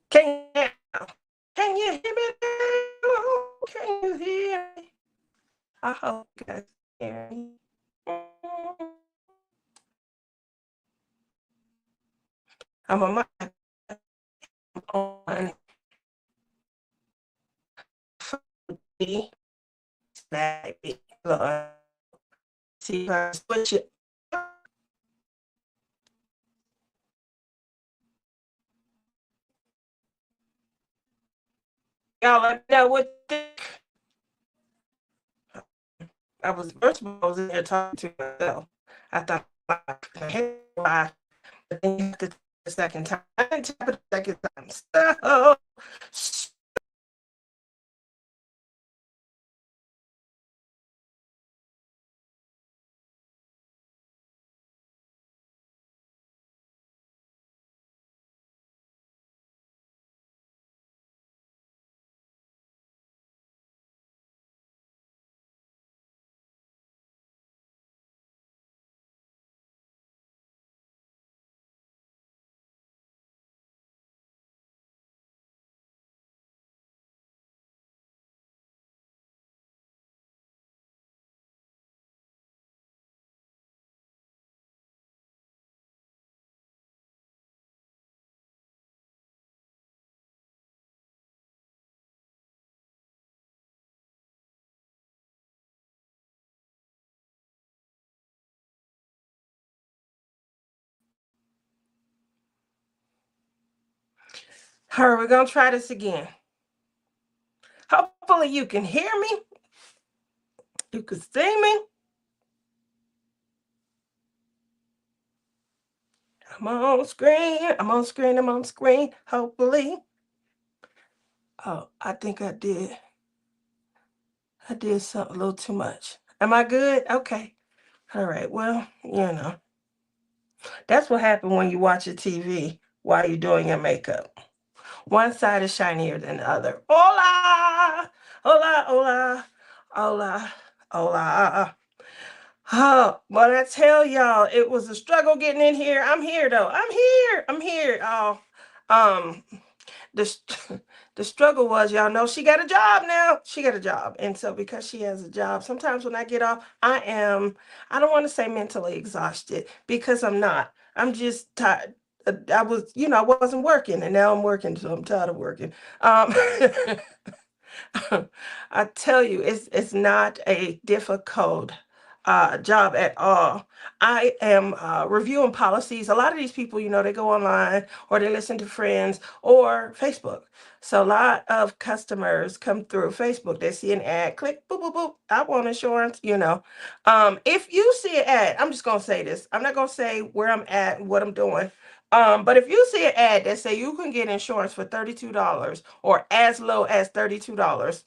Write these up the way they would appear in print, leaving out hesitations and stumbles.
Can you, can you hear me now? Can you hear me? I hope you guys can hear me. I'm on my on baby. See if I switch it. Y'all let me know what I was first of all I was in there talking to myself. I thought why, but then you have to tap the second time. I didn't tap it the second time. So all right, we're gonna try this again. Hopefully you can hear me. You can see me. I'm on screen. I'm on screen. I'm on screen. Hopefully. Oh, I think I did. I did something a little too much. Am I good? Okay. All right. Well, that's what happened when you watch a TV while you're doing your makeup. One side is shinier than the other. Hola! Hola, hola, hola, hola. Oh, but I tell y'all, it was a struggle getting in here. I'm here though. I'm here. I'm here. Oh, um, the the struggle was, y'all know, she got a job now. She got a job, and so because she has a job, sometimes when I get off, I don't want to say mentally exhausted because I'm not. I'm just tired. I was, I wasn't working, and now I'm working, so I'm tired of working. Um, I tell you, it's not a difficult job at all. I am reviewing policies. A lot of these people, they go online or they listen to friends or Facebook. So a lot of customers come through Facebook. They see an ad, click, boop, boop, boop. I want insurance. If you see an ad, I'm just gonna say this. I'm not gonna say where I'm at and what I'm doing. But if you see an ad that say you can get insurance for $32 or as low as $32,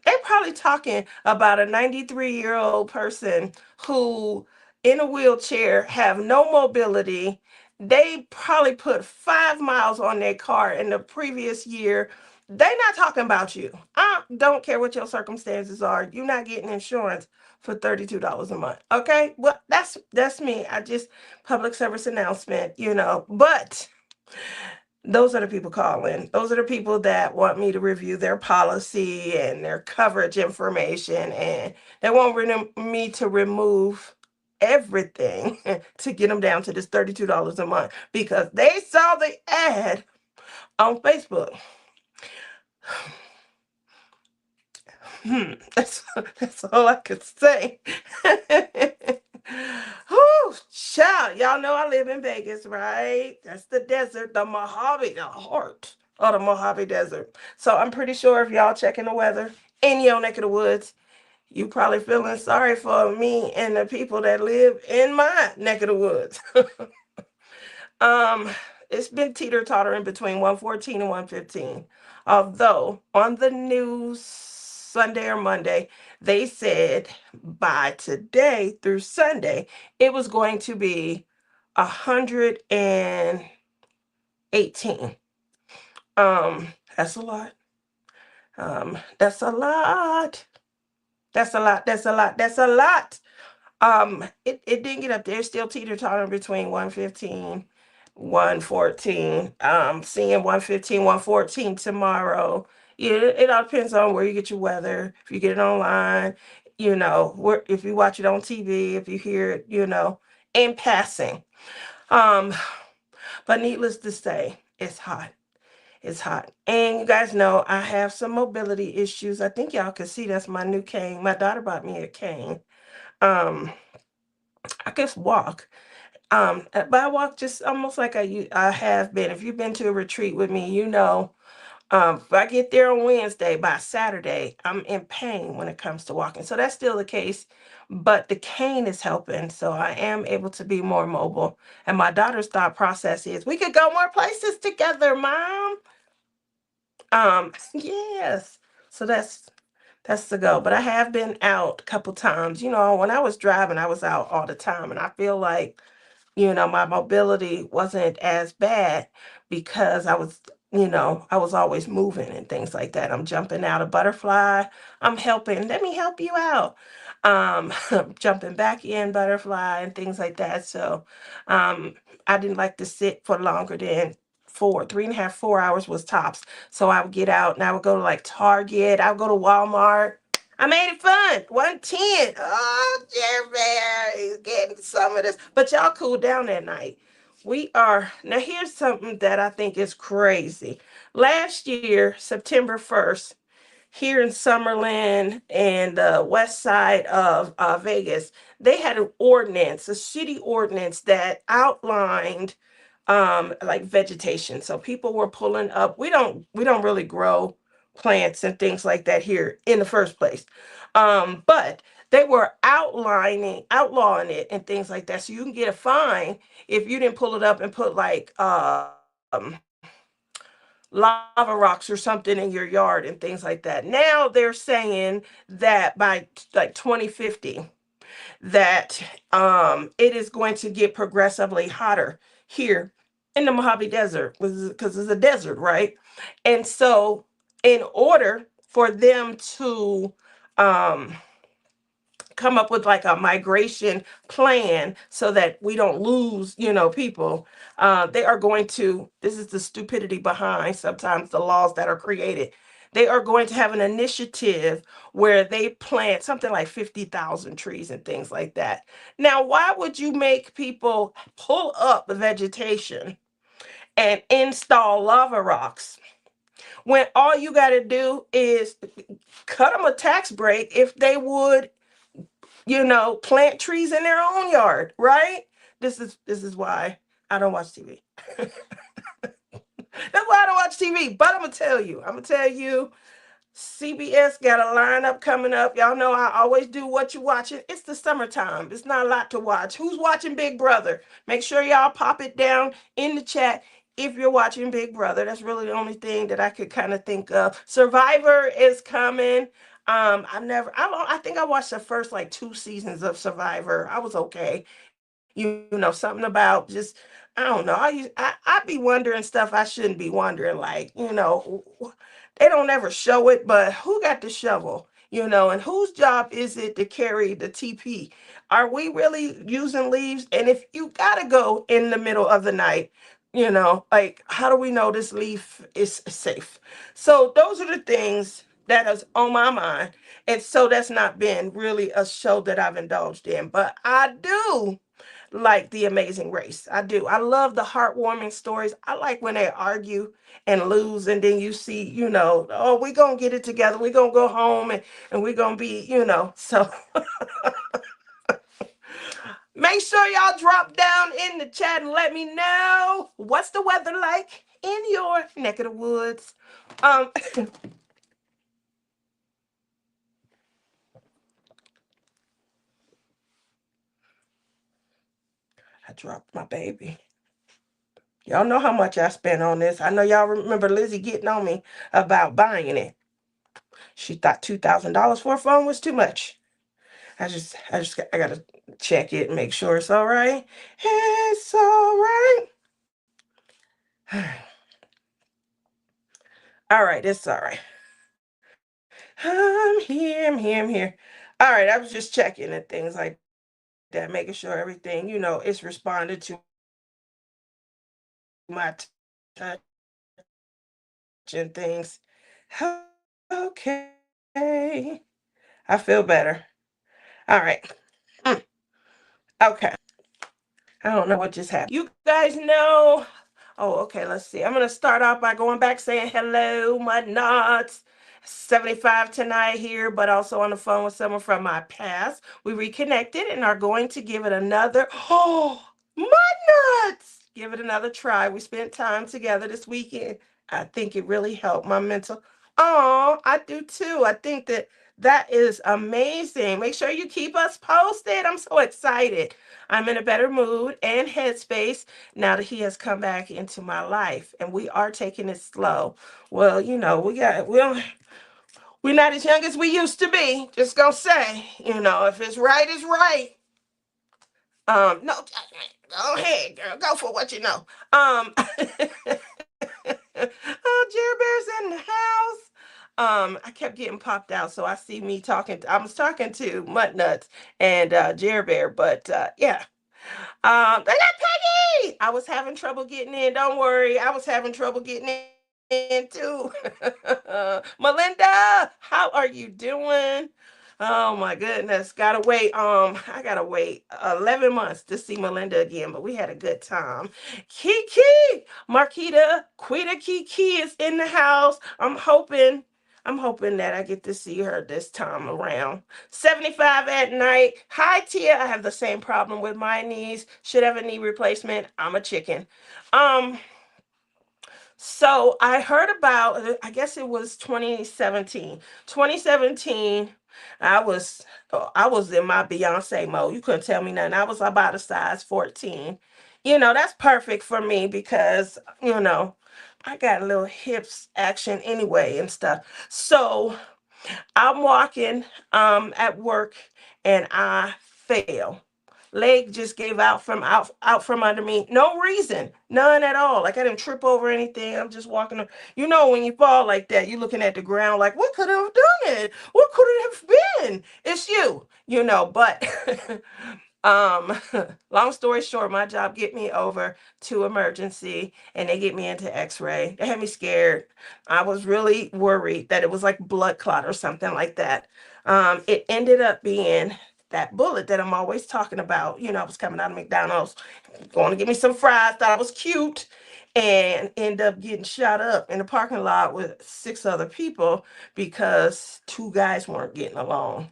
they're probably talking about a 93-year-old person who in a wheelchair have no mobility. They probably put 5 miles on their car in the previous year. They're not talking about you. I don't care what your circumstances are. You're not getting insurance for $32 a month. Okay? Well, that's me. I just public service announcement. But those are the people calling. Those are the people that want me to review their policy and their coverage information, and they want me to remove everything to get them down to this $32 a month because they saw the ad on Facebook. That's all I could say. Whew, child, y'all know I live in Vegas, right? That's the desert, the Mojave, the heart of the Mojave Desert. So I'm pretty sure if y'all checking the weather in your neck of the woods, you probably feeling sorry for me and the people that live in my neck of the woods. um, it's been teeter-tottering between 114 and 115. Although on the news Sunday or Monday, they said by today through Sunday, it was going to be 118. That's a lot. That's a lot. That's a lot. That's a lot. That's a lot. It didn't get up there. It's still teeter-tottering between 115 114. Seeing 115, 114 tomorrow. Yeah, it all depends on where you get your weather. If you get it online, where if you watch it on TV, if you hear it, in passing. Um, but needless to say, it's hot. It's hot. And you guys know I have some mobility issues. I think y'all can see that's my new cane. My daughter bought me a cane. Um, I can walk. But I walk just almost like I have been. If you've been to a retreat with me, if I get there on Wednesday, by Saturday, I'm in pain when it comes to walking. So that's still the case, but the cane is helping. So I am able to be more mobile. And my daughter's thought process is, we could go more places together, Mom. Yes. So that's the go. But I have been out a couple times. When I was driving, I was out all the time, and I feel like my mobility wasn't as bad because I was always moving and things like that. I'm jumping out a butterfly. I'm helping. Let me help you out. Jumping back in butterfly and things like that. So, um, I didn't like to sit for longer than 3.5, 4 hours was tops. So I would get out and I would go to like Target. I would go to Walmart. I made it fun. 110. Oh, Jerry is getting some of this. But y'all cool down that night. Now here's something that I think is crazy. Last year, September 1st, here in Summerlin and the west side of Vegas, they had an ordinance, a city ordinance that outlined like vegetation. So people were pulling up. We don't really grow plants and things like that here in the first place. But they were outlawing it and things like that. So you can get a fine if you didn't pull it up and put like lava rocks or something in your yard and things like that. Now they're saying that by like 2050 that it is going to get progressively hotter here in the Mojave Desert because it's a desert, right? And so in order for them to um come up with like a migration plan so that we don't lose, people. They are going to, this is the stupidity behind sometimes the laws that are created. They are going to have an initiative where they plant something like 50,000 trees and things like that. Now, why would you make people pull up the vegetation and install lava rocks when all you got to do is cut them a tax break if they would plant trees in their own yard, right? This is why I don't watch TV. That's why I don't watch TV. But I'm gonna tell you, CBS got a lineup coming up. Y'all know I always do What You Watching. It's the summertime. It's not a lot to watch. Who's watching Big Brother? Make sure y'all pop it down in the chat if you're watching Big Brother. That's really the only thing that I could kind of think of. Survivor is coming. I think I watched the first like 2 seasons of Survivor. I was okay. Something about just, I don't know. I be wondering stuff I shouldn't be wondering. Like, they don't ever show it, but who got the shovel? And whose job is it to carry the TP? Are we really using leaves? And if you gotta go in the middle of the night, like how do we know this leaf is safe? So those are the things that is on my mind. And so that's not been really a show that I've indulged in, but I do like The Amazing Race. I do. I love the heartwarming stories. I like when they argue and lose, and then you see, oh, we're going to get it together. We're going to go home and we're going to be, So make sure y'all drop down in the chat and let me know what's the weather like in your neck of the woods. Um, I dropped my baby. Y'all know how much I spent on this. I know y'all remember Lizzie getting on me about buying it. She thought $2,000 for a phone was too much. I gotta check it and make sure it's all right. It's all right. All right, it's all right. I'm here. All right, I was just checking and things like that, making sure everything, is responded to my touching things. Okay. I feel better. All right. Mm, okay. I don't know what just happened. You guys know. Oh, okay, let's see. I'm going to start off by going back saying hello, my nuts. 75 tonight here, but also on the phone with someone from my past. We reconnected and are going to give it another. Oh, my nuts! Give it another try. We spent time together this weekend. I think it really helped my mental. Oh, I do too. I think that that is amazing. Make sure you keep us posted. I'm so excited. I'm in a better mood and headspace now that he has come back into my life, and we are taking it slow. Well, we're not as young as we used to be. Just gonna say, if it's right, it's right. No judgment. Go ahead, girl. Go for what you know. Oh, Jerry Bear's in the house. I kept getting popped out, so I see me talking. I was talking to Mutt Nuts and Jerry Bear, but yeah. They got Peggy. I was having trouble getting in. Don't worry, I was having trouble getting in too. Melinda, how are you doing? Oh my goodness, gotta wait. I gotta wait 11 months to see Melinda again, but we had a good time. Kiki, Marquita, Quita Kiki is in the house. I'm hoping that I get to see her this time around. 75 at night. Hi, Tia. I have the same problem with my knees. Should have a knee replacement. I'm a chicken. Um, so I heard about, I guess it was 2017. 2017, I was I was in my Beyonce mode. You couldn't tell me nothing. I was about a size 14. That's perfect for me because, I got a little hips action anyway and stuff. So I'm walking at work and I fell. Leg just gave out from under me. No reason. None at all. Like I didn't trip over anything. I'm just walking. When you fall like that, you're looking at the ground like, what could have done it? What could it have been? It's but um long story short, my job get me over to emergency and they get me into x-ray. They had me scared. I was really worried that it was like blood clot or something like that. It ended up being that bullet that I'm always talking about. I was coming out of McDonald's going to get me some fries, thought I was cute, and end up getting shot up in the parking lot with 6 other people because 2 guys weren't getting along.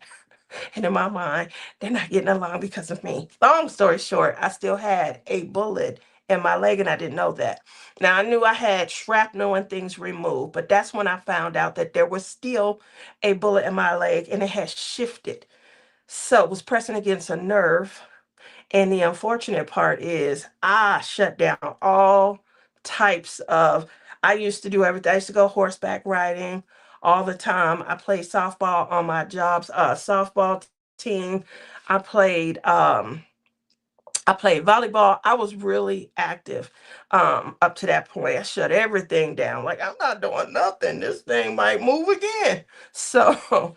And in my mind, they're not getting along because of me. Long story short, I still had a bullet in my leg and I didn't know that. Now I knew I had shrapnel and things removed, but that's when I found out that there was still a bullet in my leg and it had shifted. So it was pressing against a nerve. And the unfortunate part is I shut down all types of, I used to do everything. I used to go horseback riding all the time. I played softball on my job's softball team. I played volleyball. I was really active up to that point. I shut everything down. Like I'm not doing nothing. This thing might move again. So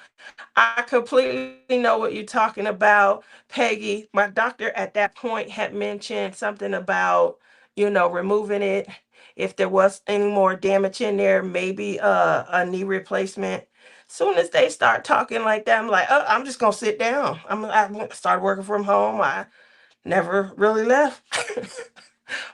I completely know what you're talking about, Peggy. My doctor at that point had mentioned something about, removing it. If there was any more damage in there, maybe a knee replacement. Soon as they start talking like that, I'm like, oh, I'm just gonna sit down. I started working from home. I never really left.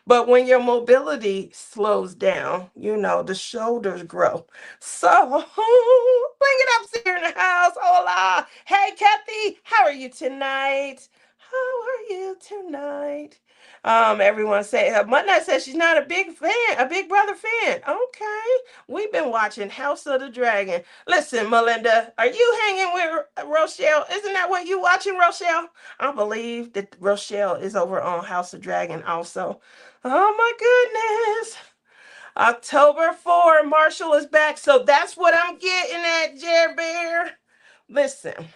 But when your mobility slows down, the shoulders grow. So, bring it up here in the house. Hola. Hey, Kathy, how are you tonight? How are you tonight? Everyone say, Mutnut says she's not a big fan, a Big Brother fan. Okay, we've been watching House of the Dragon. Listen, Melinda, are you hanging with Rochelle? Isn't that what you watching, Rochelle? I believe that Rochelle is over on House of Dragon also. Oh my goodness. October 4, Marshall is back. So that's what I'm getting at, Jer Bear. Listen,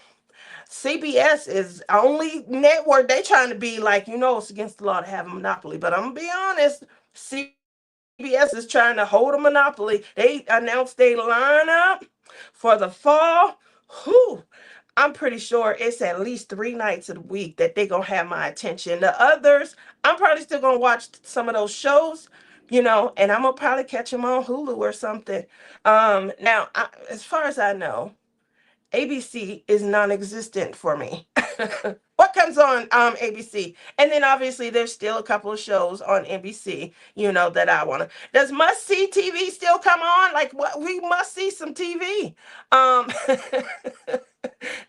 CBS is only network. They trying to be like, it's against the law to have a monopoly. But I'm gonna be honest, CBS is trying to hold a monopoly. They announced they lineup for the fall. Whew. I'm pretty sure it's at least 3 nights of the week that they gonna have my attention. The others, I'm probably still gonna watch some of those shows, and I'm gonna probably catch them on Hulu or something. Now, as far as I know, ABC is non-existent for me. What comes on ABC? And then obviously there's still a couple of shows on NBC, that I want to. Does must see TV still come on? Like what we must see some TV. Um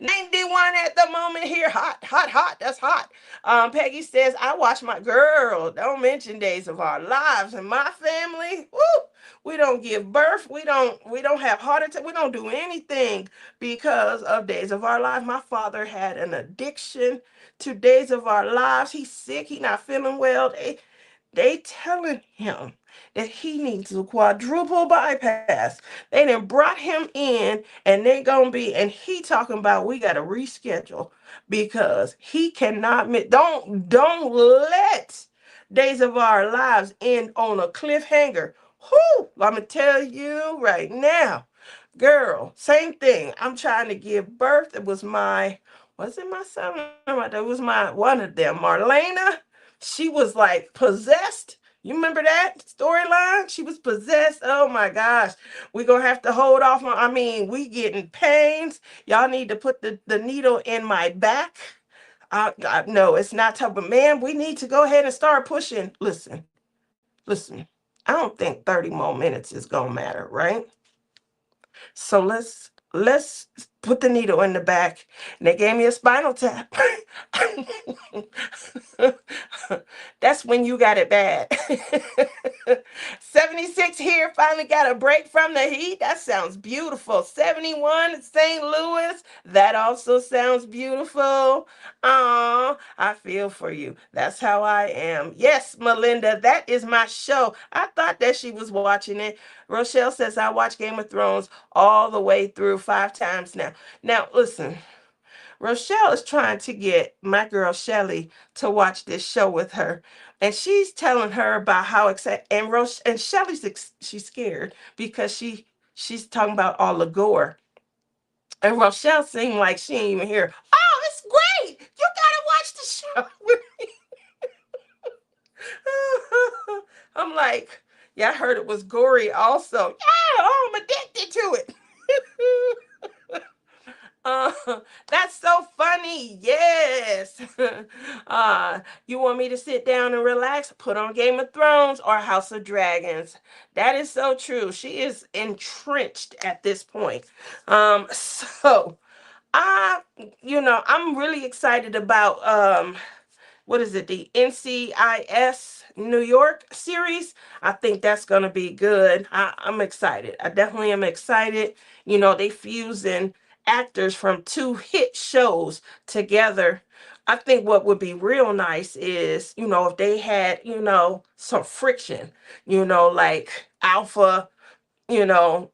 91 at the moment here. Hot, hot, hot. That's hot. Peggy says, I watch my girl. Don't mention Days of Our Lives and my family. Woo! We don't give birth. We don't have heart attack. We don't do anything because of Days of Our Lives. My father had an addiction to Days of Our Lives. He's sick. He not feeling well. They telling him that he needs a quadruple bypass. They done brought him in and they gonna be, and he talking about we gotta reschedule because he cannot don't let Days of Our Lives end on a cliffhanger. Whoo! I'm gonna tell you right now, girl, same thing. I'm trying to give birth. It was was it my son? It was one of them, Marlena. She was like possessed. You remember that storyline? She was possessed. Oh my gosh. We're gonna have to hold off on. I mean, we getting pains. Y'all need to put the needle in my back. No, it's not tough, but man, we need to go ahead and start pushing. Listen. I don't think 30 more minutes is gonna matter, right? So let's put the needle in the back. And they gave me a spinal tap. That's when you got it bad. 76 here, finally got a break from the heat. That sounds beautiful. 71 in St. Louis. That also sounds beautiful. I feel for you. That's how I am. Yes, Melinda, that is my show. I thought that she was watching it. Rochelle says I watch Game of Thrones all the way through 5 times now. Now, listen, Rochelle is trying to get my girl Shelly to watch this show with her. And she's telling her about how excited, and Shelly's she's scared because she's talking about all the gore. And Rochelle seemed like she ain't even here. Oh, it's great! You gotta watch the show with me. I'm like, yeah, I heard it was gory also. Yeah, oh, I'm addicted to it. Uh, that's so funny. Yes. You want me to sit down and relax? Put on Game of Thrones or House of Dragons. That is so true. She is entrenched at this point. So I, I'm really excited about what is it, the NCIS New York series. I think that's going to be good. I'm excited. I definitely am excited. They fusing actors from 2 hit shows together. I think what would be real nice is, if they had, some friction, like Alpha, you know,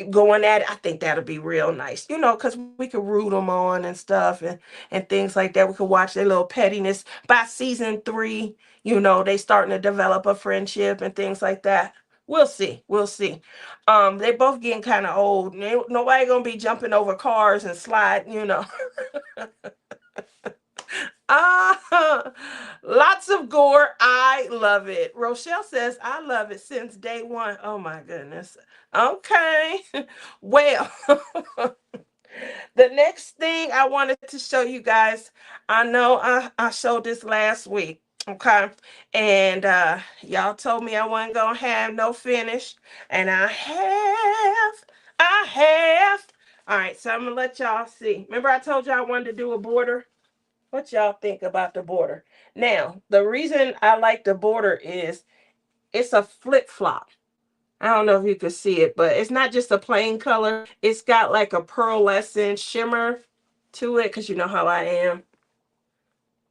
going at it. I think that'll be real nice, because we could root them on and stuff and things like that. We could watch their little pettiness. By season 3, they starting to develop a friendship and things like that. We'll see. We'll see. They both getting kind of old. Nobody gonna be jumping over cars and sliding. Lots of gore. I love it. Rochelle says, I love it since day one. Oh my goodness. Okay. Well, the next thing I wanted to show you guys, I know I showed this last week. Okay. And y'all told me I wasn't going to have no finish. And I have. I have. All right. So I'm going to let y'all see. Remember I told y'all I wanted to do a border? What y'all think about the border? Now, the reason I like the border is it's a flip flop. I don't know if you can see it, but it's not just a plain color. It's got like a pearlescent shimmer to it because you know how I am.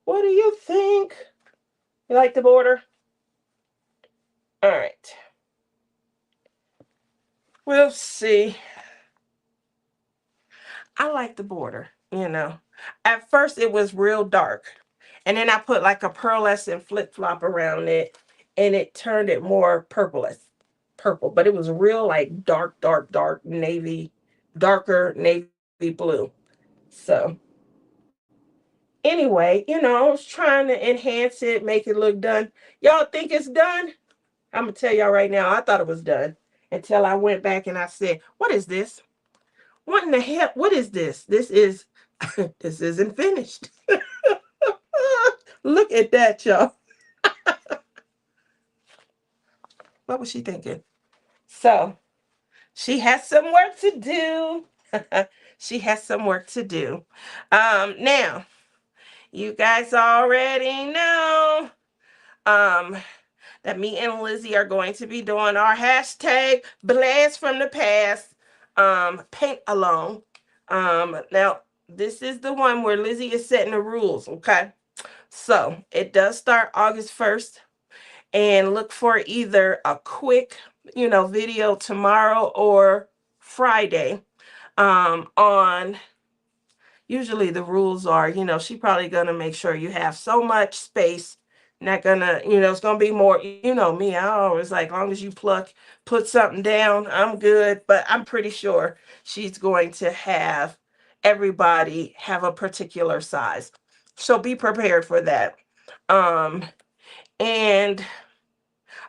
What do you think? You like the border? All right. We'll see. I like the border. At first it was real dark. And then I put like a pearlescent flip flop around it and it turned it more purple, but it was real like dark, dark, dark navy, darker navy blue. So anyway, I was trying to enhance it, make it look done. Y'all think it's done? I'm gonna tell y'all right now, I thought it was done until I went back and I said, "What is this? What in the hell? What is this? This is this isn't finished." Look at that, y'all. What was she thinking? So she has some work to do. She has some work to do. Now you guys already know. Um, that me and Lizzie are going to be doing our hashtag blast from the past paint along. Now this is the one where Lizzie is setting the rules, okay? So it does start August 1st, and look for either a quick, video tomorrow or Friday on. Usually the rules are, she probably gonna make sure you have so much space. Not gonna, it's gonna be more, me. I always like, long as you put something down, I'm good. But I'm pretty sure she's going to have everybody have a particular size. So be prepared for that. Um, and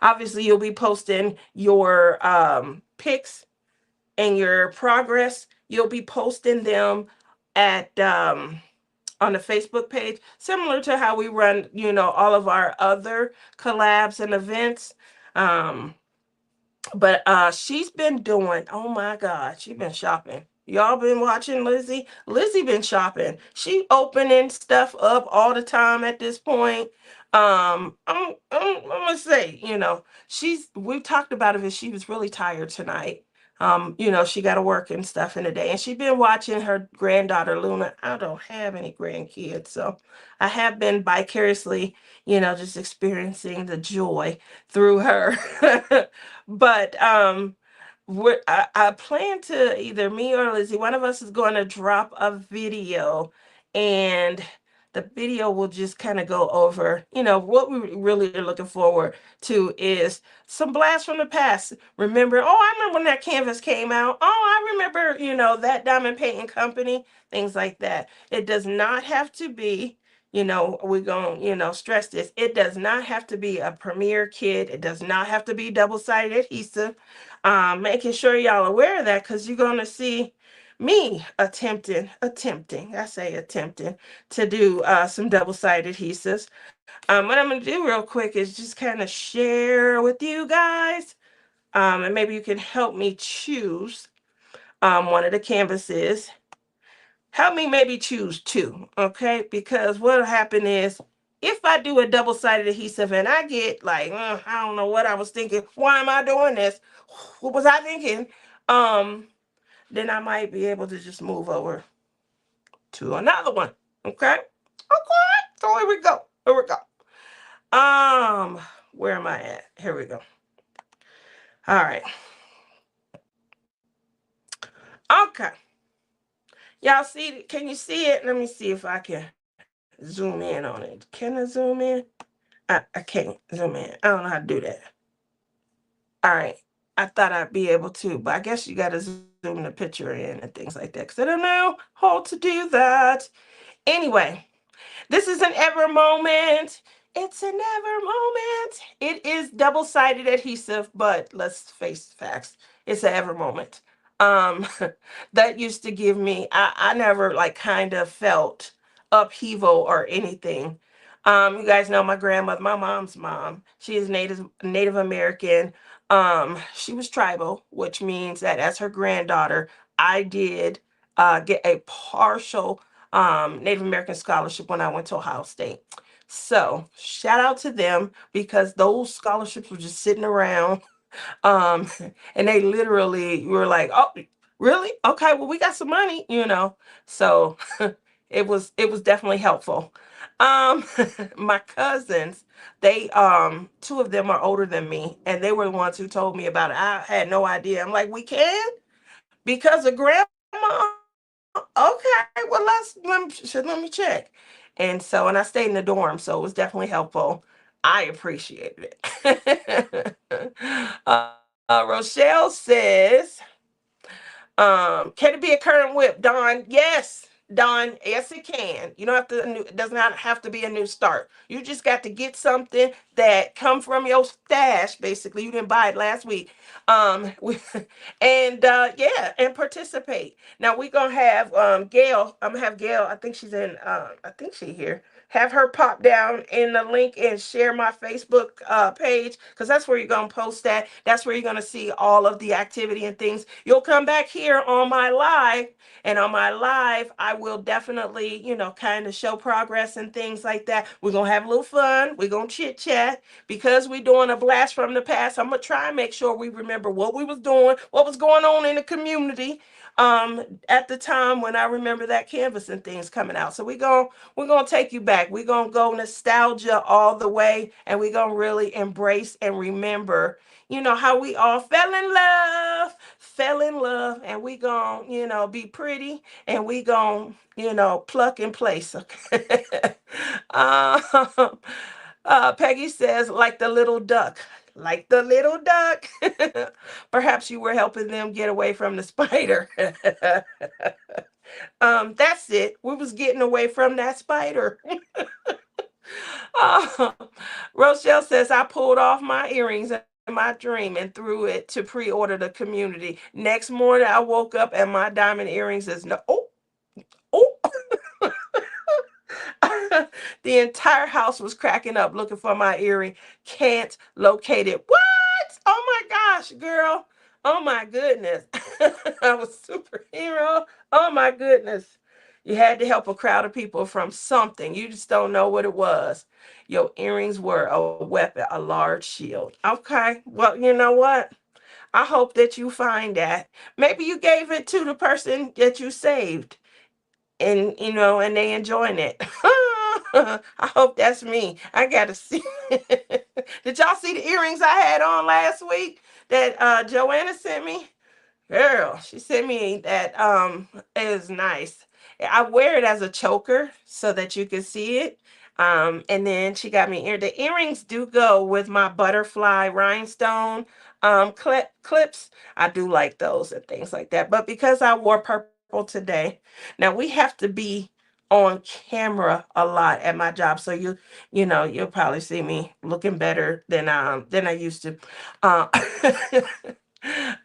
obviously you'll be posting your pics and your progress. You'll be posting them at on the Facebook page, similar to how we run, all of our other collabs and events. Um, but she's been doing, oh my God, she's been shopping. Y'all been watching Lizzie? Lizzie been shopping. She opening stuff up all the time at this point. I'm gonna say, we've talked about it, if she was really tired tonight. She got to work and stuff in the day, and she's been watching her granddaughter Luna. I don't have any grandkids, so I have been vicariously, just experiencing the joy through her. But I plan to, either me or Lizzie, one of us is going to drop a video, and the video will just kind of go over, what we really are looking forward to is some blasts from the past. I remember when that canvas came out. Oh, I remember, that diamond painting company, things like that. It does not have to be, we're going to, stress this. It does not have to be a premier kit. It does not have to be double-sided adhesive. Making sure y'all aware of that, because you're going to see me attempting, I say attempting, to do some double-sided adhesives. What I'm going to do real quick is just kind of share with you guys, and maybe you can help me choose one of the canvases. Help me maybe choose two, okay? Because what'll happen is, if I do a double-sided adhesive and I get like, I don't know what I was thinking. Why am I doing this? What was I thinking? Then I might be able to just move over to another one. Okay? Okay. So here we go. Here we go. Where am I at? Here we go. All right. Okay. Y'all see, can you see it? Let me see if I can zoom in on it. Can I zoom in? I can't zoom in. I don't know how to do that. All right. I thought I'd be able to, but I guess you got to zoom the picture in and things like that, because I don't know how to do that. Anyway, this is an ever moment. It's an ever moment. It is double-sided adhesive, but let's face facts. It's an ever moment. Um, that used to give me, I never like kind of felt upheaval or anything. You guys know my grandmother, my mom's mom. She is Native American. She was tribal, which means that as her granddaughter, I did get a partial Native American scholarship when I went to Ohio State. So shout out to them, because those scholarships were just sitting around. Um, and they literally were like, "Oh, really? Okay, well, we got some money." So it was definitely helpful. Um, my cousins, they two of them are older than me, and they were the ones who told me about it. I had no idea. I'm like, we can, because of grandma. Okay, well, let me check. And I stayed in the dorm, so it was definitely helpful. I appreciated it. Rochelle says, can it be a current whip, Dawn? Yes, Don, yes, it can. You don't have to. It does not have to be a new start. You just got to get something that come from your stash. Basically, you didn't buy it last week. And yeah, and participate. Now we're gonna have Gail. I'm gonna have Gail. I think she's in. I think she here. Have her pop down in the link and share my Facebook page, because that's where you're gonna post that. That's where you're gonna see all of the activity and things. You'll come back here on my live, and on my live, I will definitely, kind of show progress and things like that. We're going to have a little fun. We're going to chit chat because we're doing a blast from the past. I'm going to try and make sure we remember what we was doing, what was going on in the community at the time when I remember that canvas and things coming out. So we're gonna take you back. We're gonna go nostalgia all the way, and we're gonna really embrace and remember, how we all fell in love, and we gonna, be pretty, and we gonna, pluck and place. Okay. um, Peggy says, like the little duck. Like the little duck. Perhaps you were helping them get away from the spider. That's it. We was getting away from that spider. uh, Rochelle says, I pulled off my earrings in my dream and threw it to pre-order the community. Next morning, I woke up and my diamond earrings is no. Oh, oh. The entire house was cracking up looking for my earring. Can't locate it. What? Oh my gosh, girl. Oh my goodness. I was a superhero. Oh my goodness. You had to help a crowd of people from something. You just don't know what it was. Your earrings were a weapon, a large shield. Okay. Well, you know what? I hope that you find that. Maybe you gave it to the person that you saved, and and they enjoying it. I hope that's me. I gotta see. Did y'all see the earrings I had on last week that Joanna sent me? Girl, she sent me that. It is nice. I wear it as a choker so that you can see it. And then she got me the earrings do go with my butterfly rhinestone clips. I do like those and things like that. But because I wore purple today, now we have to be on camera a lot at my job, so you'll probably see me looking better than I used to. Uh,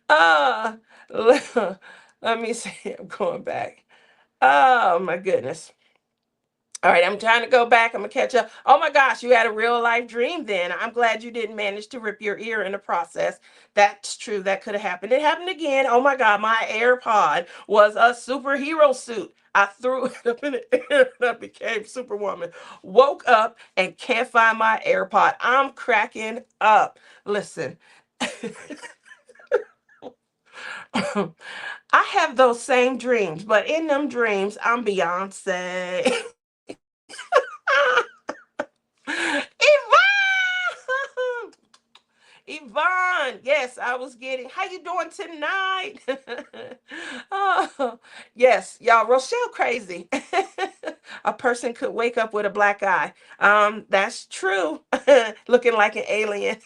uh let me see. I'm going back. Oh my goodness. All right, I'm trying to go back. I'm gonna catch up. Oh my gosh, you had a real life dream then. I'm glad you didn't manage to rip your ear in the process. That's true. That could have happened. It happened again. Oh my God, my AirPod was a superhero suit. I threw it up in the air and I became Superwoman. Woke up and can't find my AirPod. I'm cracking up. Listen. I have those same dreams, but in them dreams, I'm Beyonce. Yvonne! Yvonne, yes, I was getting. How you doing tonight? Oh, yes, y'all. Rochelle crazy. A person could wake up with a black eye. That's true. Looking like an alien.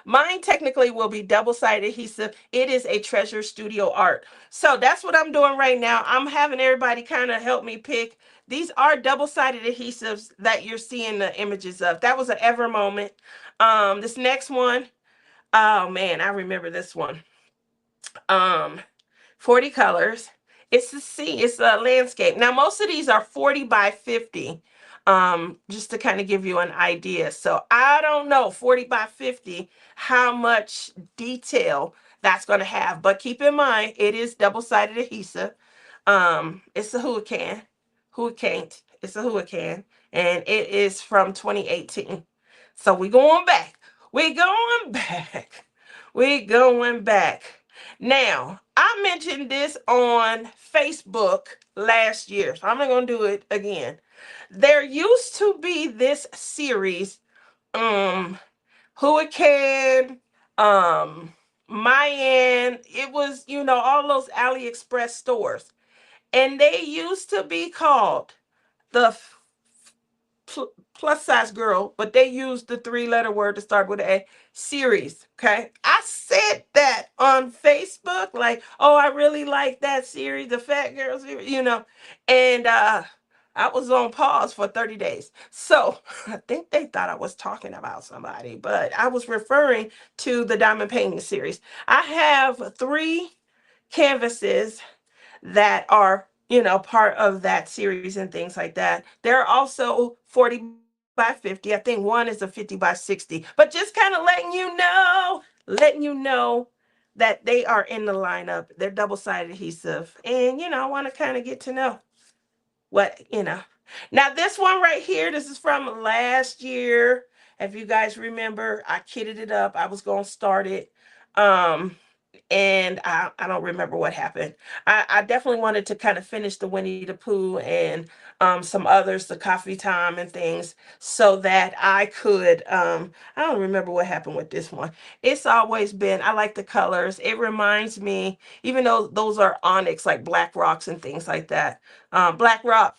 Mine technically will be double-sided adhesive. It is a Treasure Studio Art. So that's what I'm doing right now. I'm having everybody kind of help me pick. These are double-sided adhesives that you're seeing the images of. That was an ever moment. This next one, oh man, I remember this one. Um, 40 colors. It's a sea, it's a landscape. Now, most of these are 40 by 50, just to kind of give you an idea. So I don't know, 40 by 50, how much detail that's going to have. But keep in mind, it is double-sided adhesive. It's a hurricane. Hurricane. It's a hurricane. And it is from 2018. So we're going back. We're going back. We're going back. Now, I mentioned this on Facebook last year, so I'm not going to do it again. There used to be this series, Hurricane, um, Mayan. It was, all those AliExpress stores. And they used to be called the plus size girl, but they used the three-letter word to start with A series. Okay. I said that on Facebook, like, oh, I really like that series, the Fat Girl series, and I was on pause for 30 days. So I think they thought I was talking about somebody, but I was referring to the diamond painting series. I have 3 canvases that are, part of that series and things like that. There are also 40 by 50. I think one is a 50 by 60. But just kind of letting you know that they are in the lineup. They're double-sided adhesive. And, I want to kind of get to know what. Now this one right here, this is from last year. If you guys remember, I kitted it up. I was going to start it. Um, and I don't remember what happened. I definitely wanted to kind of finish the Winnie the Pooh and some others, the Coffee Time and things, so that I could. I don't remember what happened with this one. It's always been. I like the colors. It reminds me, even though those are onyx, like black rocks and things like that. Black rock.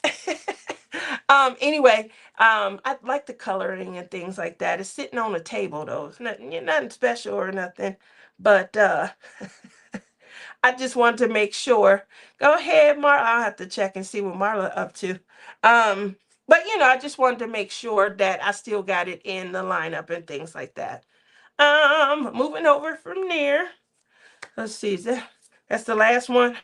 Anyway, I like the coloring and things like that. It's sitting on the table though. It's nothing special or nothing. But I just wanted to make sure. Go ahead, Marla. I'll have to check and see what Marla up to. Um, but I just wanted to make sure that I still got it in the lineup and things like that. Moving over from there. Let's see, that's the last one.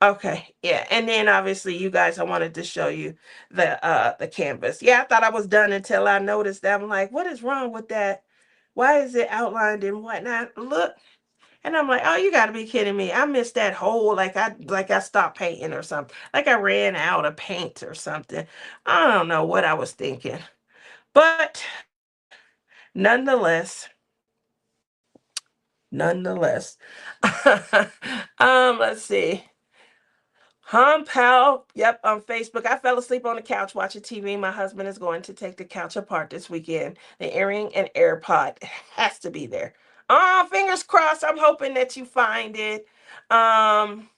Okay, yeah, and then obviously you guys, I wanted to show you the canvas. Yeah, I thought I was done until I noticed that. I'm like, what is wrong with that? Why is it outlined and whatnot? Look, and I'm like, oh, you got to be kidding me. I missed that whole, like I stopped painting or something. Like I ran out of paint or something. I don't know what I was thinking. But nonetheless, nonetheless. Let's see. Pal. Yep, on Facebook. I fell asleep on the couch watching TV. My husband is going to take the couch apart this weekend. The earring and AirPod has to be there. Fingers crossed. I'm hoping that you find it. Um,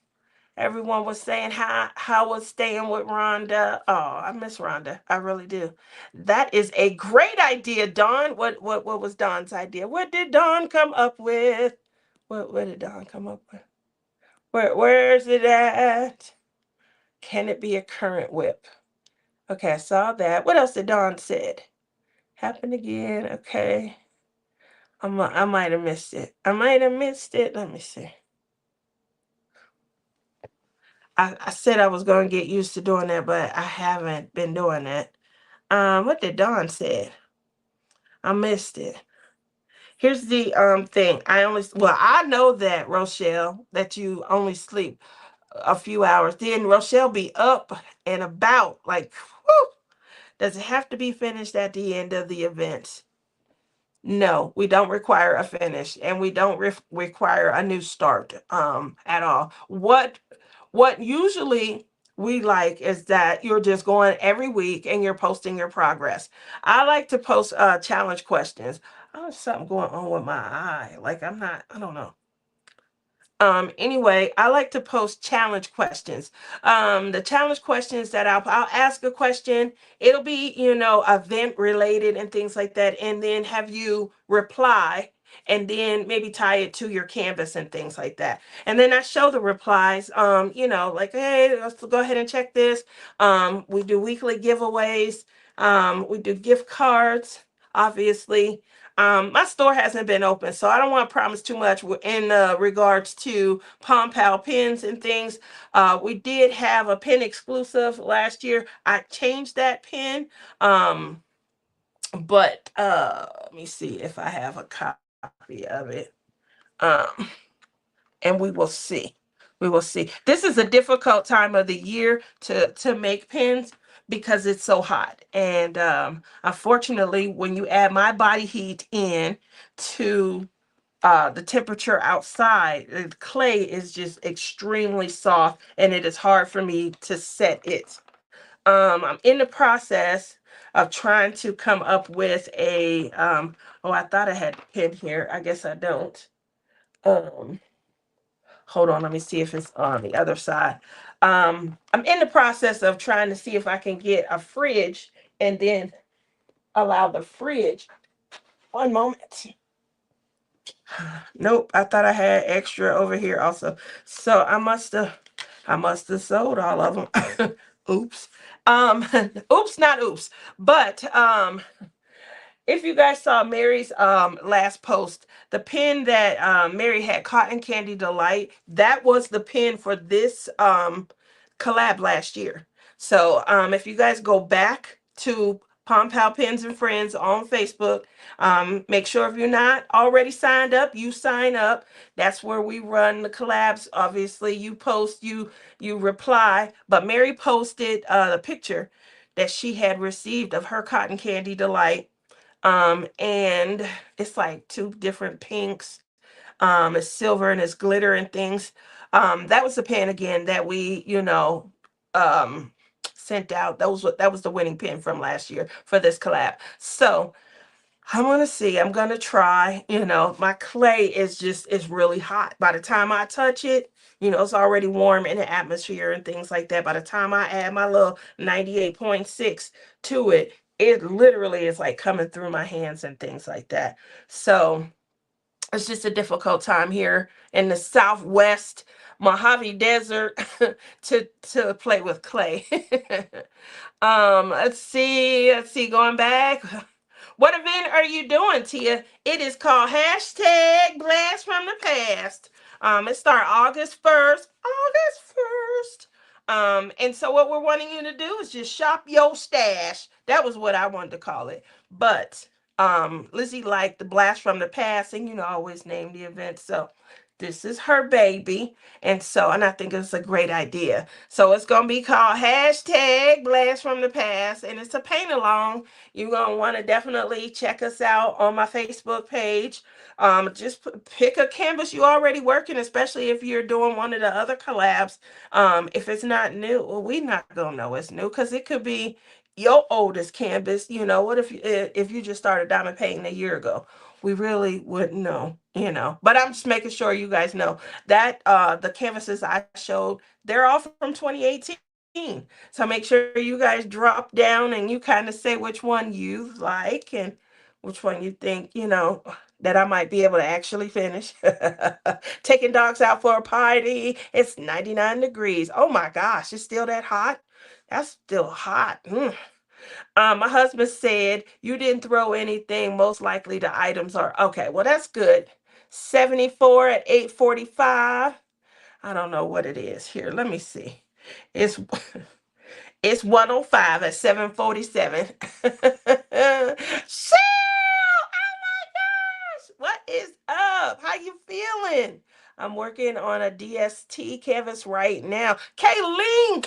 Everyone was saying how was staying with Rhonda. Oh, I miss Rhonda. I really do. That is a great idea, Dawn. What was Dawn's idea? What did Dawn come up with? What did Dawn come up with? Where's it at? Can it be a current whip? Okay, I saw that. What else did Dawn said? Happen again. Okay. I might have missed it. I might have missed it. Let me see. I said I was going to get used to doing that, but I haven't been doing that. What did Dawn said? I missed it. Here's the thing. I know that, Rochelle, that you only sleep a few hours. Then Rochelle be up and about, like, whew. Does it have to be finished at the end of the event? No, we don't require a finish, and we don't require a new start at all. What usually we like is that you're just going every week and you're posting your progress. I like to post challenge questions. Oh, there's something going on with my eye. Like I don't know. Anyway, I like to post challenge questions. The challenge questions that I'll ask a question. It'll be, event related and things like that. And then have you reply and then maybe tie it to your canvas and things like that. And then I show the replies, like, hey, let's go ahead and check this. We do weekly giveaways. We do gift cards, obviously. My store hasn't been open, so I don't want to promise too much in regards to Palm Pal pins and things. We did have a pin exclusive last year. I changed that pin, but let me see if I have a copy of it. Um, and we will see. We will see. This is a difficult time of the year to make pins because it's so hot. And unfortunately, when you add my body heat in to the temperature outside, the clay is just extremely soft and it is hard for me to set it. I'm in the process of trying to come up with a, oh, I thought I had a pin here. I guess I don't. Um, Hold on, let me see if it's on the other side. I'm in the process of trying to see if I can get a fridge and then allow the fridge. One moment. Nope, I thought I had extra over here also. So I must have sold all of them. Oops. Um, oops, not oops. But if you guys saw Mary's last post, the pin that Mary had, Cotton Candy Delight, that was the pin for this collab last year. So if you guys go back to Pom Pal Pins and Friends on Facebook, make sure if you're not already signed up, you sign up. That's where we run the collabs. Obviously, you post, you reply. But Mary posted the picture that she had received of her Cotton Candy Delight, and it's like two different pinks. It's silver and it's glitter and things. That was the pen again that we, um sent out. That was the winning pen from last year for this collab. So I'm gonna see. I'm gonna try. My clay is really hot. By the time I touch it, it's already warm in the atmosphere and things like that. By the time I add my little 98.6 to it, it literally is like coming through my hands and things like that. So it's just a difficult time here in the Southwest Mojave Desert to play with clay. Let's see, going back. What event are you doing, Tia? It is called hashtag Blast from the Past. It starts August 1st. August 1st. And so what we're wanting you to do is just shop your stash. That was what I wanted to call it. But Lizzie liked the Blast from the Past, and I always name the event. So this is her baby. And I think it's a great idea. So it's gonna be called hashtag Blast from the Past, and it's a paint along. You're gonna want to definitely check us out on my Facebook page. Just pick a canvas you already working, especially if you're doing one of the other collabs. If it's not new, well, we're not gonna know it's new because it could be your oldest canvas. What if you just started diamond painting a year ago? We really wouldn't know. But I'm just making sure you guys know that the canvases I showed, they're all from 2018. So make sure you guys drop down and you kind of say which one you like and which one you think, that I might be able to actually finish. Taking dogs out for a party. It's 99 degrees. Oh my gosh, it's still that hot? That's still hot. My husband said you didn't throw anything. Most likely the items are okay. Well, that's good. 74 at 8:45. I don't know what it is here. Let me see. It's it's 105 at 7:47. Shell! Oh my gosh! What is up? How you feeling? I'm working on a DST canvas right now. Kayleen,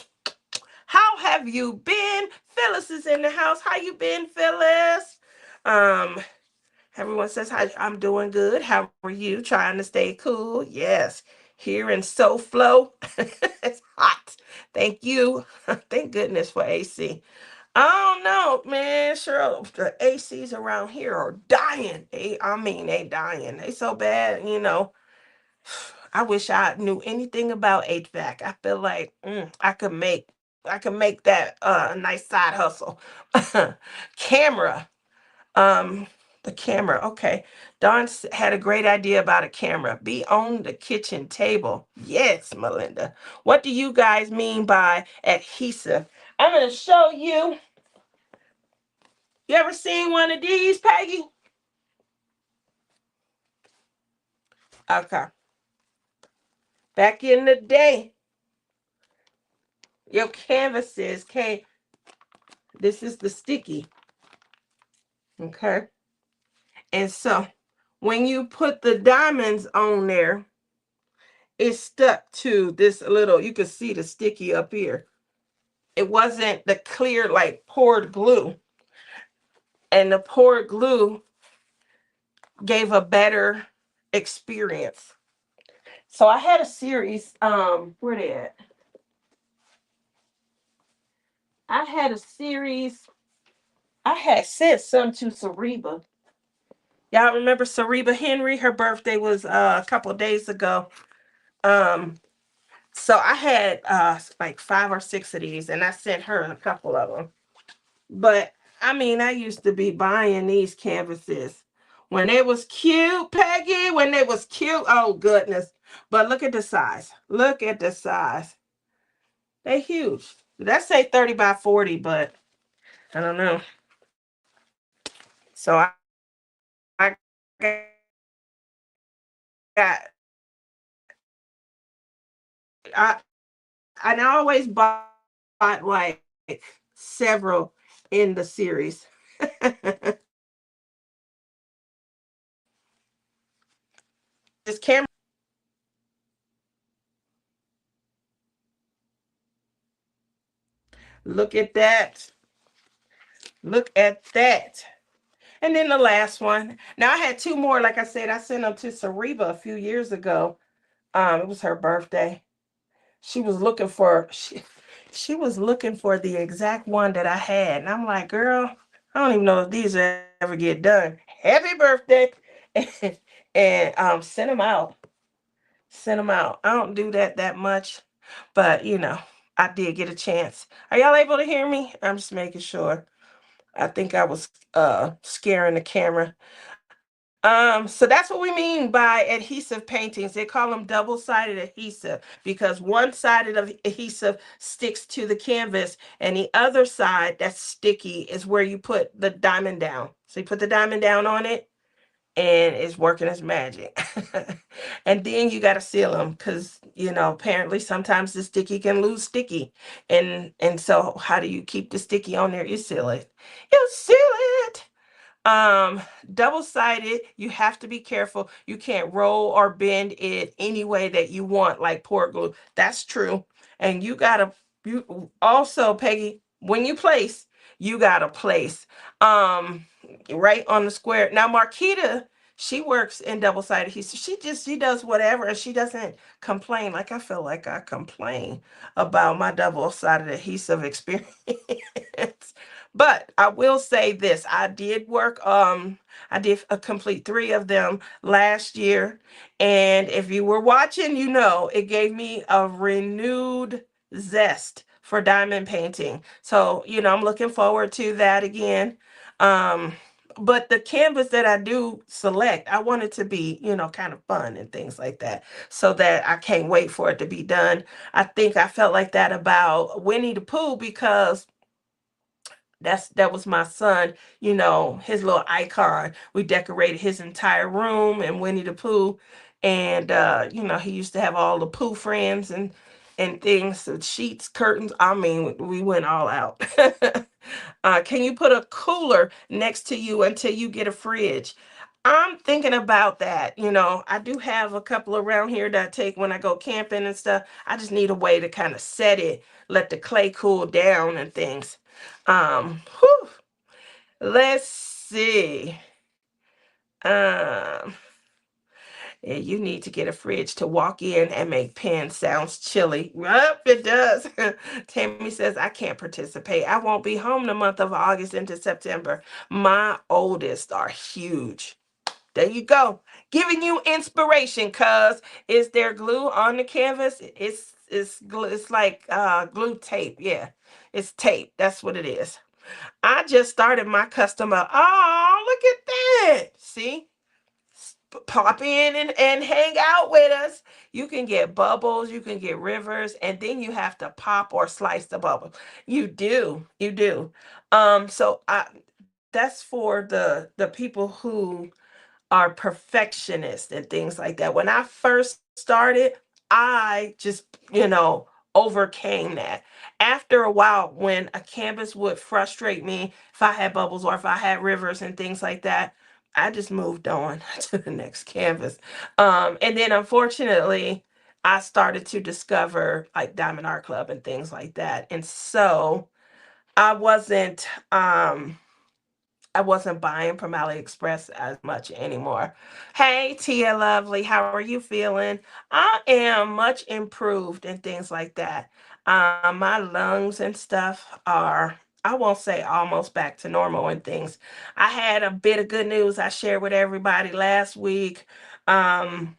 how have you been? Phyllis is in the house. How you been, Phyllis? Um, Everyone says, hi, I'm doing good. How are you? Trying to stay cool? Yes. Here in SoFlo, it's hot. Thank you. Thank goodness for AC. I don't know, man. Sure, the ACs around here are dying. They dying. They so bad. I wish I knew anything about HVAC. I feel like I could make that a nice side hustle. Camera. Um, the camera. Okay. Dawn had a great idea about a camera. Be on the kitchen table. Yes, Melinda. What do you guys mean by adhesive? I'm going to show you. You ever seen one of these, Peggy? Okay. Back in the day, your canvases came. This is the sticky. Okay. And so when you put the diamonds on there, it's stuck to this little, you can see the sticky up here. It wasn't the clear, like poured glue. And the poured glue gave a better experience. So I had a series, where they at? I had a series, I had sent some to Cereba. Y'all remember Cereba Henry? Her birthday was a couple of days ago. Um, so I had like 5 or 6 of these, and I sent her a couple of them. But I mean, I used to be buying these canvases When it was cute, Peggy, when it was cute. Oh, goodness. But look at the size. Look at the size. They huge. Let's say 30 by 40, but I don't know. So got I and I always bought like several in the series. This camera, look at that. Look at that. And then the last one. Now I had two more. Like I said, I sent them to Sareba a few years ago. It was her birthday. She was looking for she was looking for the exact one that I had. And I'm like, girl, I don't even know if these ever get done. Happy birthday. And send them out. Send them out. I don't do that much, but I did get a chance. Are y'all able to hear me? I'm just making sure. I think I was scaring the camera. So that's what we mean by adhesive paintings. They call them double-sided adhesive because one side of the adhesive sticks to the canvas and the other side that's sticky is where you put the diamond down. So you put the diamond down on it and it's working as magic. And then you got to seal them because apparently sometimes the sticky can lose sticky. And so how do you keep the sticky on there? You seal it. You seal it. um Double-sided, you have to be careful. You can't roll or bend it any way that you want, like port glue. That's true. And you also, Peggy, when you place, you gotta place um right on the square. Now Marquita, she works in double-sided adhesive. She does whatever and she doesn't complain. Like I feel like I complain about my double-sided adhesive experience. But I will say this, I did a complete three of them last year. And if you were watching, it gave me a renewed zest for diamond painting. So, I'm looking forward to that again. Um, but the canvas that I do select, I want it to be, kind of fun and things like that. So that I can't wait for it to be done. I think I felt like that about Winnie the Pooh because that was my son, his little icon. We decorated his entire room and Winnie the Pooh. And he used to have all the Pooh friends and things, so sheets, curtains. I mean, we went all out. Can you put a cooler next to you until you get a fridge? I'm thinking about that. I do have a couple around here that I take when I go camping and stuff. I just need a way to kind of set it, let the clay cool down and things. Whew, let's see. Um, yeah, you need to get a fridge to walk in and make pens. Sounds chilly. Yup, it does. Tammy says, I can't participate. I won't be home the month of August into September. My oldest are huge. There you go. Giving you inspiration, cuz is there glue on the canvas? It's glue, it's like glue tape. Yeah. It's tape. That's what it is. I just started my customer. Oh, look at that. See? Pop in and hang out with us. You can get bubbles, you can get rivers, and then you have to pop or slice the bubble. You do. You do. So that's for the people who are perfectionists and things like that. When I first started, I just, overcame that. After a while, when a canvas would frustrate me, if I had bubbles or if I had rivers and things like that, I just moved on to the next canvas. And then unfortunately, I started to discover like Diamond Art Club and things like that. And so I wasn't um I wasn't buying from AliExpress as much anymore. Hey, Tia Lovely, how are you feeling? I am much improved and things like that. My lungs and stuff are, I won't say almost back to normal and things. I had a bit of good news I shared with everybody last week. Um,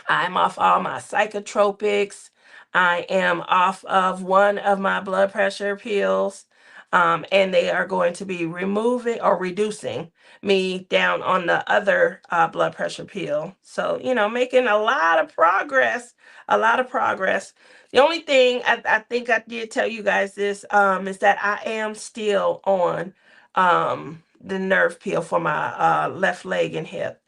I'm off all my psychotropics. I am off of one of my blood pressure pills. And they are going to be removing or reducing me down on the other blood pressure pill. So, making a lot of progress, a lot of progress. The only thing I think I did tell you guys this is that I am still on the nerve pill for my left leg and hip.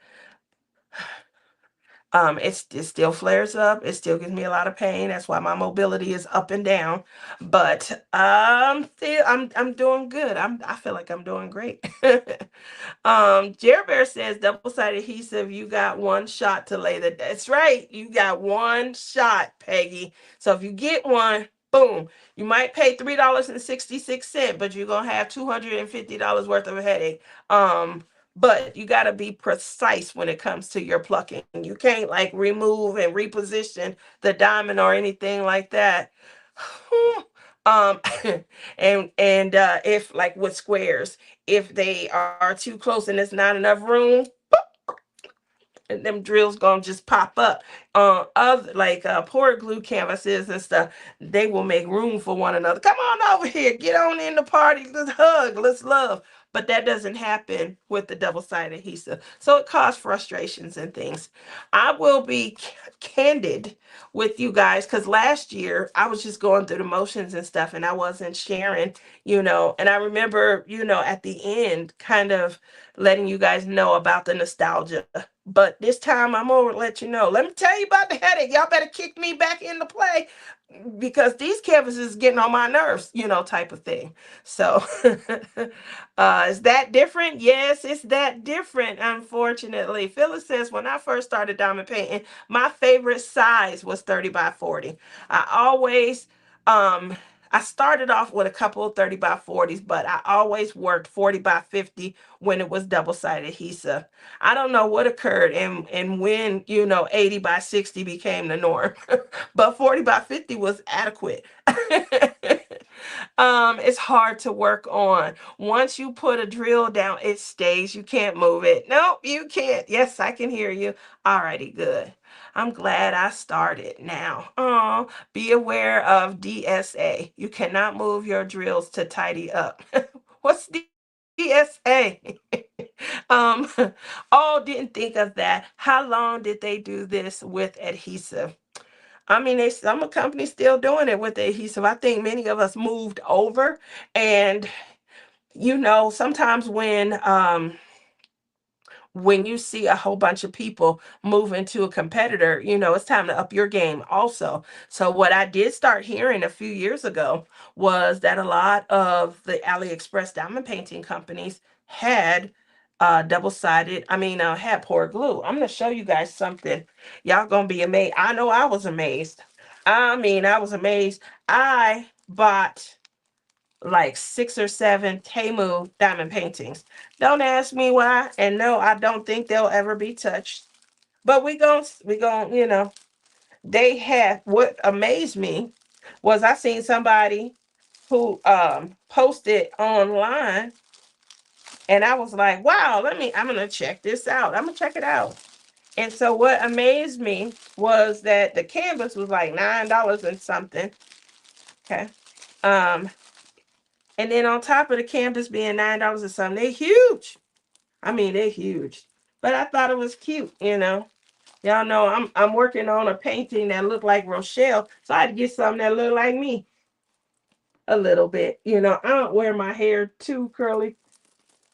It still flares up. It still gives me a lot of pain. That's why my mobility is up and down. But still, I'm doing good. I feel like I'm doing great. Jerry Bear says double-sided adhesive. You got one shot to lay the. That's right. You got one shot, Peggy. So if you get one, boom. You might pay $3.66, but you're gonna have $250 worth of a headache. But you got to be precise when it comes to your plucking. You can't like remove and reposition the diamond or anything like that. um and if like with squares, if they are too close and there's not enough room, and them drills gonna just pop up. Other like pour glue canvases and stuff, they will make room for one another. Come on over here, get on in the party, let's hug, let's love. But that doesn't happen with the double-sided adhesive, so it causes frustrations and things. I will be candid with you guys because last year I was just going through the motions and stuff, and I wasn't sharing, and I remember, at the end kind of letting you guys know about the nostalgia. But this time I'm gonna let you know. Let me tell you about the headache. Y'all better kick me back into play because these canvases is getting on my nerves, type of thing. So is that different? Yes, it's that different, unfortunately. Phyllis says, when I first started diamond painting, my favorite size was 30 by 40. I always I started off with a couple of 30 by 40s, but I always worked 40 by 50 when it was double-sided adhesive. I don't know what occurred and when, 80 by 60 became the norm, but 40 by 50 was adequate. It's hard to work on. Once you put a drill down, it stays. You can't move it. Nope, you can't. Yes, I can hear you. Alrighty, good. I'm glad I started now. Oh, be aware of DSA. You cannot move your drills to tidy up. What's DSA? um, oh, didn't think of that. How long did they do this with adhesive? I mean, some companies still doing it with the adhesive. I think many of us moved over, and sometimes when you see a whole bunch of people move into a competitor, it's time to up your game also. So what I did start hearing a few years ago was that a lot of the AliExpress diamond painting companies had double-sided, had poured glue. I'm going to show you guys something. Y'all going to be amazed. I know I was amazed. I was amazed. I bought like 6 or 7 Temu diamond paintings. Don't ask me why, and no, I don't think they'll ever be touched. But we gon' they had, what amazed me was I seen somebody who posted online, and I was like, wow, I'm gonna check this out. I'm gonna check it out. And so what amazed me was that the canvas was like $9 and something. Okay. Um, And then on top of the canvas being $9 or something, they huge. They're huge. But I thought it was cute. Y'all know I'm working on a painting that looked like Rochelle, so I had to get something that looked like me a little bit. I don't wear my hair too curly,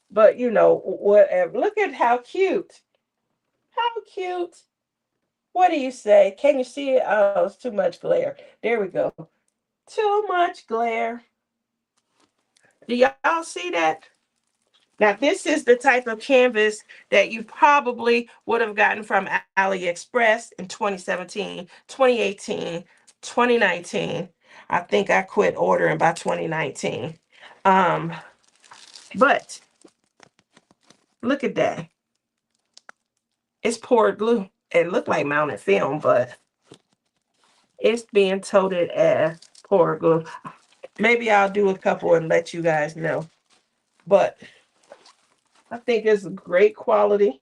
but whatever. Look at how cute. How cute. What do you say? Can you see it? Oh, it's too much glare. There we go. Too much glare. Do y'all see that? Now, this is the type of canvas that you probably would have gotten from AliExpress in 2017, 2018, 2019. I think I quit ordering by 2019. But look at that. It's poured glue. It looked like mounted film, but it's being toted as poured glue. Maybe I'll do a couple and let you guys know. But I think it's great quality.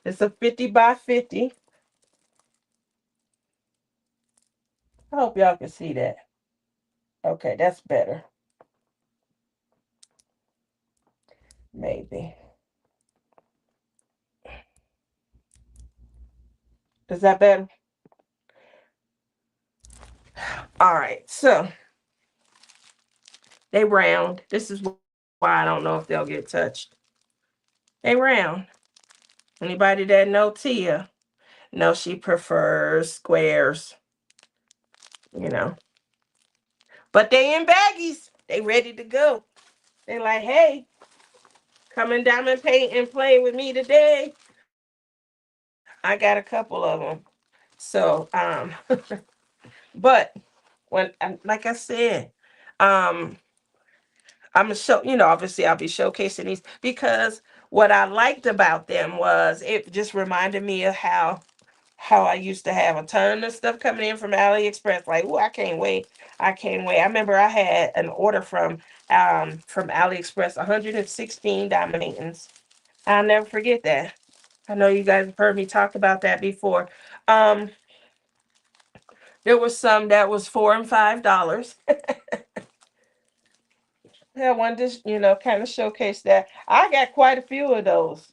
It's a 50 by 50. I hope y'all can see that. Okay, that's better. Maybe. Is that better? All right. So they round. This is why I don't know if they'll get touched. They round. Anybody that know Tia know she prefers squares, you know. But they in baggies. They ready to go. They like, hey, come in diamond paint and play with me today. I got a couple of them. So, but like I said, um, I'm gonna show, obviously I'll be showcasing these because what I liked about them was it just reminded me of how I used to have a ton of stuff coming in from AliExpress. Like, oh, I can't wait. I can't wait. I remember I had an order from AliExpress, 116 diamond paintings. I'll never forget that. I know you guys have heard me talk about that before. Um, there was some that was $4 and $5. I wanted to, kind of showcase that. I got quite a few of those.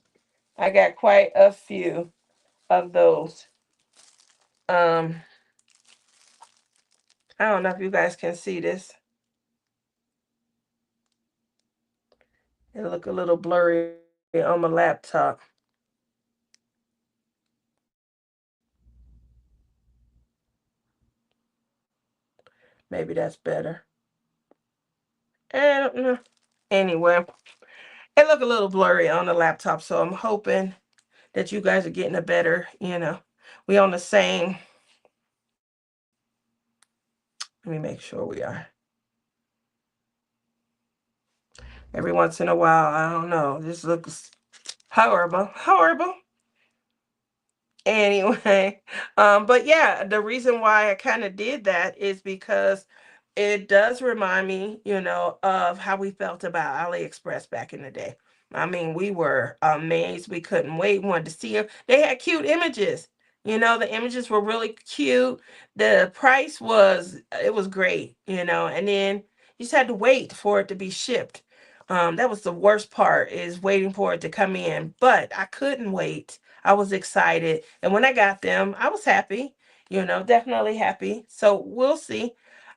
I got quite a few of those. Um, I don't know if you guys can see this. It look a little blurry on my laptop. Maybe that's better. I don't know. Anyway, it look a little blurry on the laptop, so I'm hoping that you guys are getting a better, we on the same. Let me make sure we are. Every once in a while, I don't know. This looks horrible. Horrible. Anyway, but yeah, the reason why I kind of did that is because it does remind me, of how we felt about AliExpress back in the day. I mean, we were amazed. We couldn't wait. We wanted to see them. They had cute images. The images were really cute. The price was, it was great, and then you just had to wait for it to be shipped. That was the worst part, is waiting for it to come in. But I couldn't wait. I was excited. And when I got them, I was happy, definitely happy. So we'll see.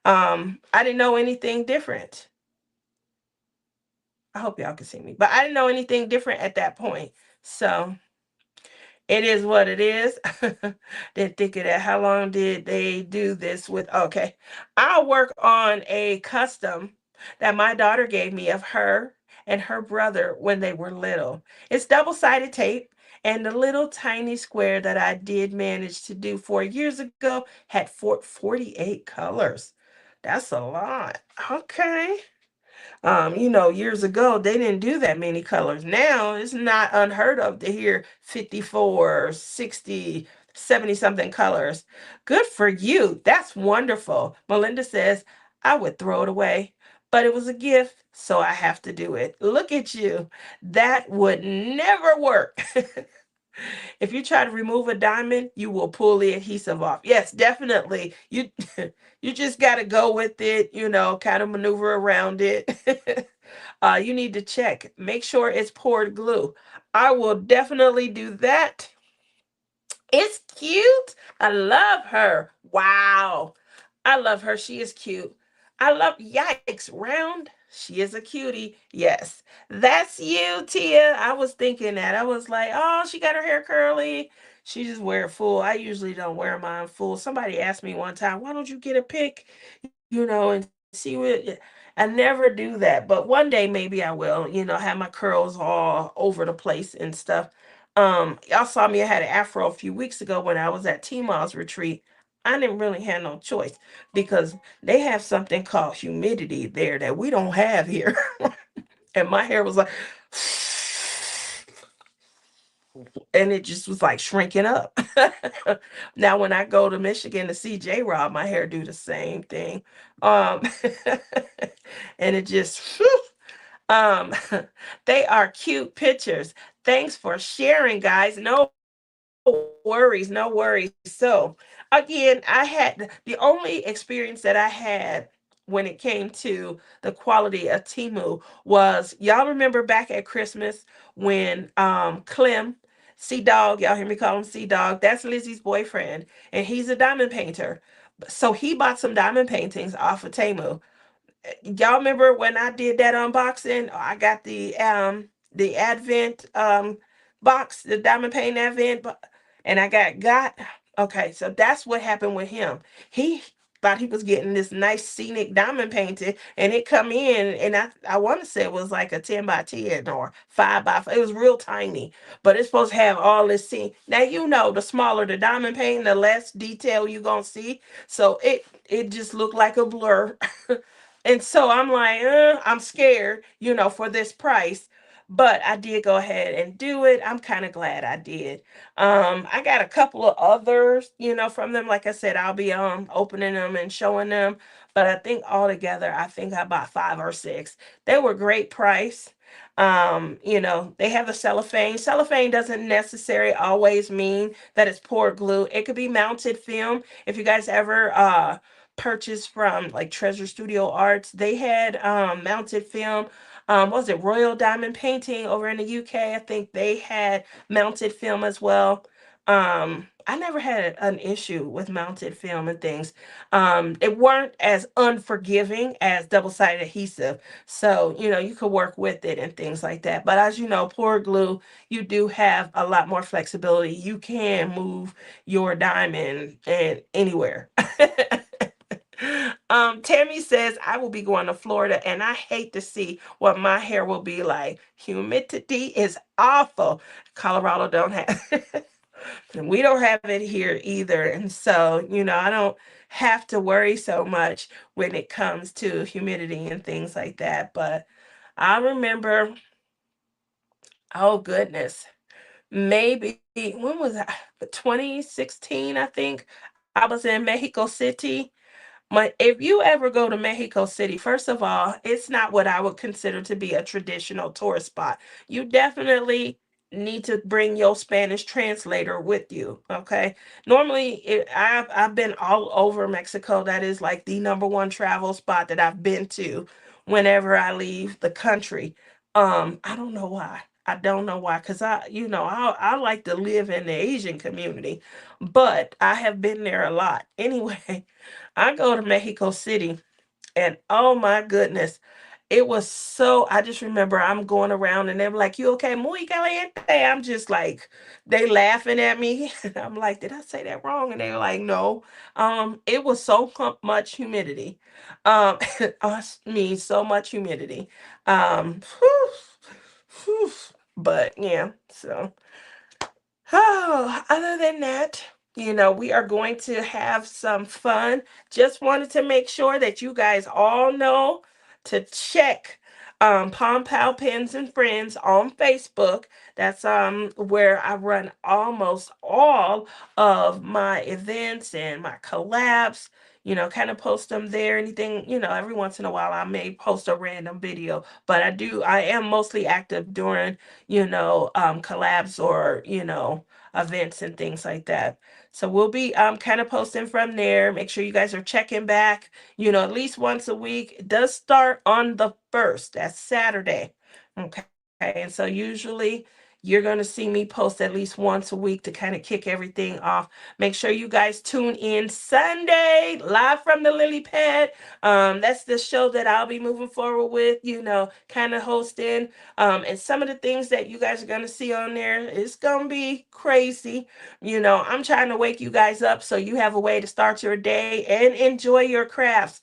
I didn't know anything different. I hope y'all can see me, but I didn't know anything different at that point. So it is what it is. Didn't think of that. How long did they do this with? Okay. I'll work on a custom that my daughter gave me of her and her brother when they were little. It's double-sided tape. And the little tiny square that I did manage to do 4 years ago had 48 colors. That's a lot. Okay. Years ago, they didn't do that many colors. Now, it's not unheard of to hear 54, 60, 70 something colors. Good for you. That's wonderful. Melinda says, I would throw it away, but it was a gift, so I have to do it. Look at you. That would never work. If you try to remove a diamond, you will pull the adhesive off. Yes, definitely. You you just got to go with it, kind of maneuver around it. You need to check. Make sure it's poured glue. I will definitely do that. It's cute. I love her. Wow. I love her. She is cute. I love, yikes, round. She is a cutie. Yes. That's you, Tia. I was thinking that. I was like, oh, she got her hair curly. She just wear it full. I usually don't wear mine full. Somebody asked me one time, why don't you get a pic, and see what. I never do that. But one day maybe I will, have my curls all over the place and stuff. Y'all saw me, I had an afro a few weeks ago when I was at T-Mall's retreat. I didn't really have no choice because they have something called humidity there that we don't have here. And my hair was like, and it just was like shrinking up. Now, when I go to Michigan to see J Rob, my hair do the same thing. Um, and it just, um, they are cute pictures. Thanks for sharing, guys. No worries, no worries. So, again, I had the only experience that I had when it came to the quality of Timu was, y'all remember back at Christmas when Clem, Sea Dog, y'all hear me call him Sea Dog, that's Lizzie's boyfriend, and he's a diamond painter. So he bought some diamond paintings off of Temu. Y'all remember when I did that unboxing? I got the Advent box, the diamond paint Advent, and I got okay. So that's what happened with him. He thought he was getting this nice scenic diamond painting, and it come in, and I want to say it was like a 10 by 10 or 5 by 5. It was real tiny, but it's supposed to have all this scene. Now you know the smaller the diamond paint, the less detail you gonna see. So it just looked like a blur. And so I'm like, I'm scared, for this price. But I did go ahead and do it. I'm kind of glad I did. I got a couple of others, from them. Like I said, I'll be opening them and showing them. But I think altogether, I think I bought 5 or 6. They were great price. They have the cellophane. Cellophane doesn't necessarily always mean that it's poured glue. It could be mounted film. If you guys ever purchased from like Treasure Studio Arts, they had mounted film. What was it, Royal Diamond Painting over in the UK? I think they had mounted film as well. I never had an issue with mounted film and things. It weren't as unforgiving as double-sided adhesive, so you could work with it and things like that. But as you know, pour glue, you do have a lot more flexibility. You can move your diamond and anywhere. Tammy says, I will be going to Florida and I hate to see what my hair will be like. Humidity is awful. Colorado don't have and we don't have it here either. And so, I don't have to worry so much when it comes to humidity and things like that. But I remember, oh goodness, maybe when was that? 2016, I think. I was in Mexico City. If you ever go to Mexico City, first of all, it's not what I would consider to be a traditional tourist spot. You definitely need to bring your Spanish translator with you. Okay. Normally, I've been all over Mexico. That is like the number one travel spot that I've been to whenever I leave the country. I don't know why. I don't know why, because I like to live in the Asian community, but I have been there a lot. Anyway, I go to Mexico City, and oh my goodness, it was so. I just remember I'm going around and they're like, "You okay, muy caliente?" I'm just like, they laughing at me. I'm like, "Did I say that wrong?" And they're like, "No." It was so much humidity. Um, I mean, so much humidity. Whew, whew. But yeah, so. Oh, other than that, we are going to have some fun. Just wanted to make sure that you guys all know to check Palm Pal Pens and Friends on Facebook. That's where I run almost all of my events and my collabs. Kind of post them there. Anything, every once in a while I may post a random video, but I am mostly active during collabs or, events and things like that. So we'll be kind of posting from there. Make sure you guys are checking back, at least once a week. It does start on the 1st. That's Saturday. Okay. And so usually you're going to see me post at least once a week to kind of kick everything off. Make sure you guys tune in Sunday, live from the lily pad. That's the show that I'll be moving forward with, kind of hosting. And some of the things that you guys are going to see on there, it's going to be crazy. I'm trying to wake you guys up so you have a way to start your day and enjoy your crafts.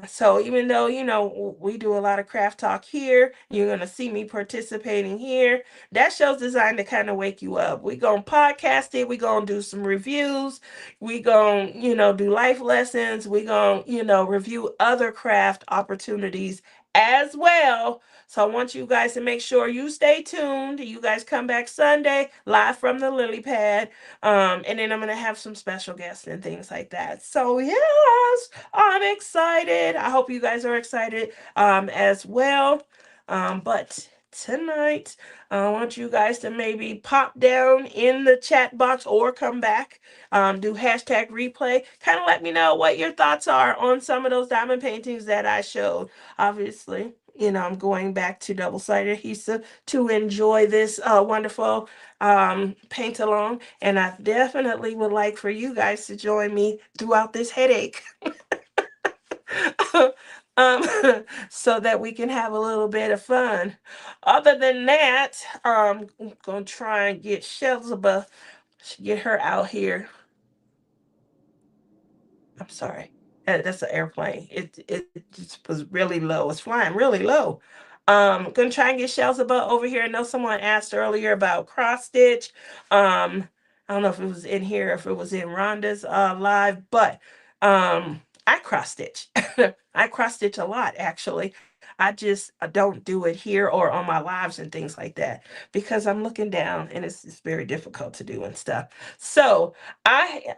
So even though, we do a lot of craft talk here, you're going to see me participating here. That show's designed to kind of wake you up. We're going to podcast it. We're going to do some reviews. We're going to, do life lessons. We're going to, review other craft opportunities as well. So I want you guys to make sure you stay tuned. You guys come back Sunday, live from the lily pad. And then I'm going to have some special guests and things like that. So yes, I'm excited. I hope you guys are excited as well. But tonight. I want you guys to maybe pop down in the chat box or come back, do hashtag replay. Kind of let me know what your thoughts are on some of those diamond paintings that I showed. Obviously, I'm going back to double-sided adhesive to enjoy this wonderful paint along. And I definitely would like for you guys to join me throughout this headache. um, so that we can have a little bit of fun. Other than that, I'm gonna try and get Shelzaba, get her out here. I'm sorry. That's an airplane. It just was really low. It's flying really low. Gonna try and get Shelzaba over here. I know someone asked earlier about cross stitch. I don't know if it was in here, if it was in Rhonda's live, but I cross stitch. I cross stitch a lot actually. I don't do it here or on my lives and things like that because I'm looking down and it's very difficult to do and stuff. So I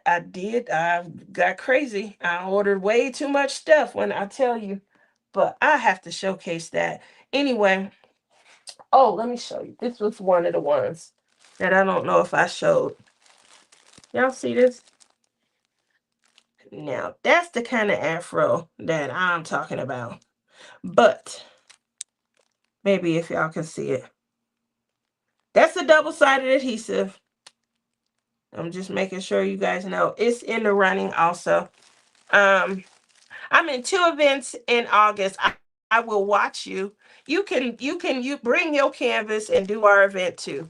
got crazy. I ordered way too much stuff when I tell you, but I have to showcase that. Anyway, oh, let me show you. This was one of the ones that I don't know if I showed. Y'all see this? Now, that's the kind of afro that I'm talking about. But maybe if y'all can see it. That's a double-sided adhesive. I'm just making sure you guys know it's in the running also. Um, I'm in 2 events in August. I will watch you. You bring your canvas and do our event too.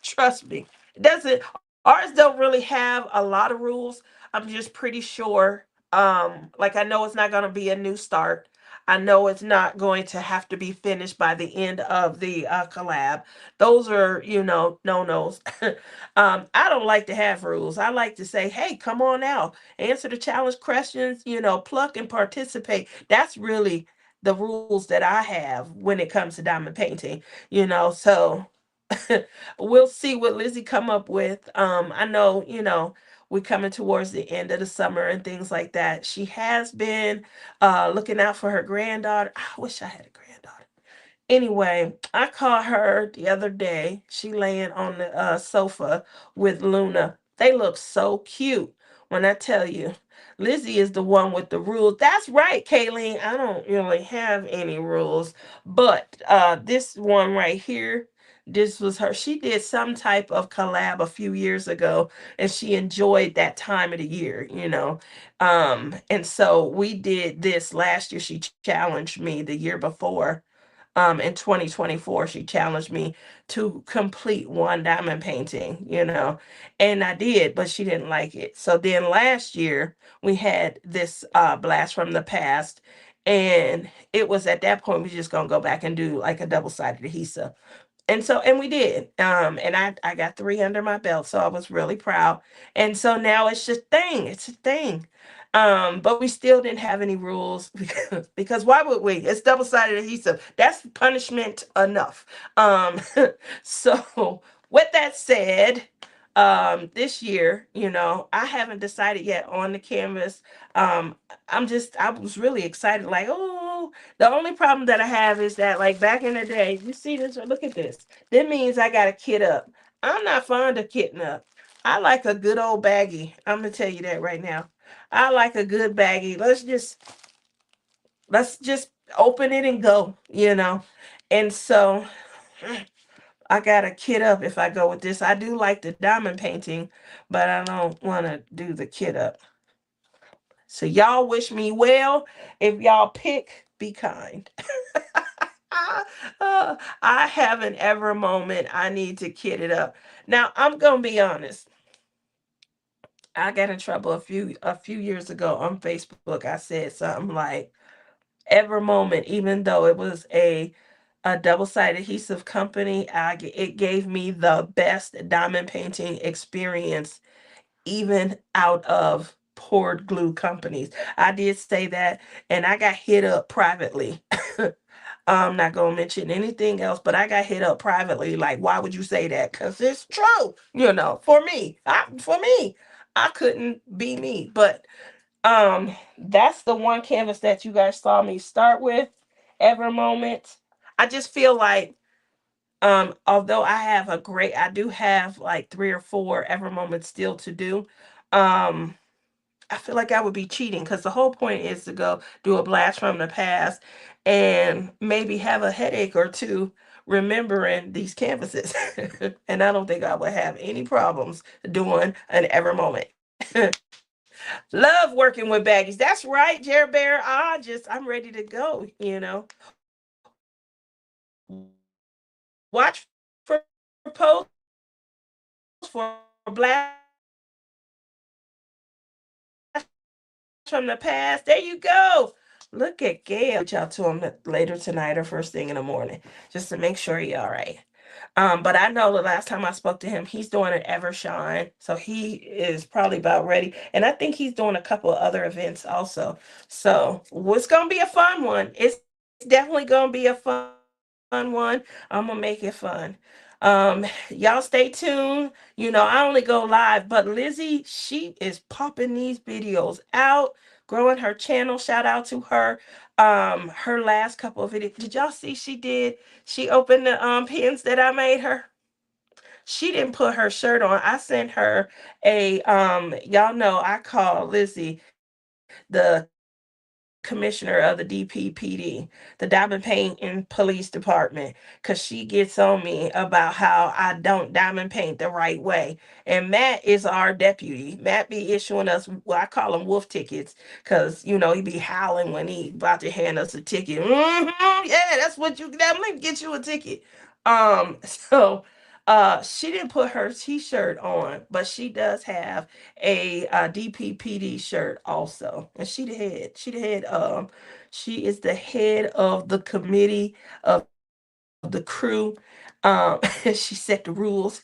Trust me. It doesn't ours don't really have a lot of rules. I'm just pretty sure. Like I know it's not gonna be a new start. I know it's not going to have to be finished by the end of the collab. Those are, no-nos. I don't like to have rules. I like to say, hey, come on out, answer the challenge questions, pluck and participate. That's really the rules that I have when it comes to diamond painting. So we'll see what Lizzie come up with. I know, we're coming towards the end of the summer and things like that. She has been looking out for her granddaughter. I wish I had a granddaughter. Anyway, I caught her the other day. She laying on the sofa with Luna. They look so cute. When I tell you, Lizzie is the one with the rules. That's right, Kayleen. I don't really have any rules, but this one right here, this was her. She did some type of collab a few years ago, and she enjoyed that time of the year. And so we did this last year. She challenged me the year before, in 2024. She challenged me to complete one diamond painting. And I did, but she didn't like it. So then last year we had this blast from the past, and it was at that point we just gonna go back and do like a double-sided adhesive. And we did. And I got 3 under my belt, so I was really proud. And so now it's just thing. It's a thing. But we still didn't have any rules because why would we? It's double-sided adhesive. That's punishment enough. So with that said, this year, I haven't decided yet on the canvas. Um, I was really excited, like, oh, the only problem that I have is that, like, back in the day, you see this, or look at this. That means I got to kit up. I'm not fond of kitting up. I like a good old baggie. I'm gonna tell you that right now. I like a good baggie. Let's just open it and go. And so I gotta kit up if I go with this. I do like the diamond painting, but I don't want to do the kit up. So y'all wish me well. If y'all pick, be kind. I have an ever moment. I need to kit it up. Now I'm gonna be honest. I got in trouble a few years ago on Facebook. I said something like ever moment, even though it was a double-sided adhesive company, it gave me the best diamond painting experience even out of poured glue companies. I did say that, and I got hit up privately. I'm not gonna mention anything else, but I got hit up privately. Like, why would you say that? Because it's true. For me, I couldn't be me. But that's the one canvas that you guys saw me start with, ever moment. I just feel like Although I do have like 3 or 4 ever moments still to do. Um, I feel like I would be cheating because the whole point is to go do a blast from the past and maybe have a headache or two remembering these canvases. And I don't think I would have any problems doing an ever moment. Love working with baggies. That's right, Jerry Bear. I'm ready to go, you know. Watch for posts for blast from the past. There you go. Look at Gail. Reach out to him later tonight or first thing in the morning just to make sure he's all right. But I know the last time I spoke to him, he's doing an Evershine, so he is probably about ready. And I think he's doing a couple of other events also. So it's gonna be a fun one. It's definitely gonna be a fun one. I'm gonna make it fun. Y'all stay tuned. You know, I only go live, but Lizzie, she is popping these videos out, growing her channel. Shout out to her. Her last couple of videos. Did y'all see she opened the pins that I made her? She didn't put her shirt on. I sent her a y'all know I call Lizzie the commissioner of the DPPD, the Diamond Paint and Police Department, because she gets on me about how I don't diamond paint the right way. And Matt is our deputy. Matt be issuing us, well, I call him wolf tickets, because, you know, he be howling when he about to hand us a ticket. Yeah, that's what you, let me get you a ticket. So she didn't put her t-shirt on, but she does have a DPPD shirt also, and she the head. She the head. She is the head of the committee of the crew. She set the rules.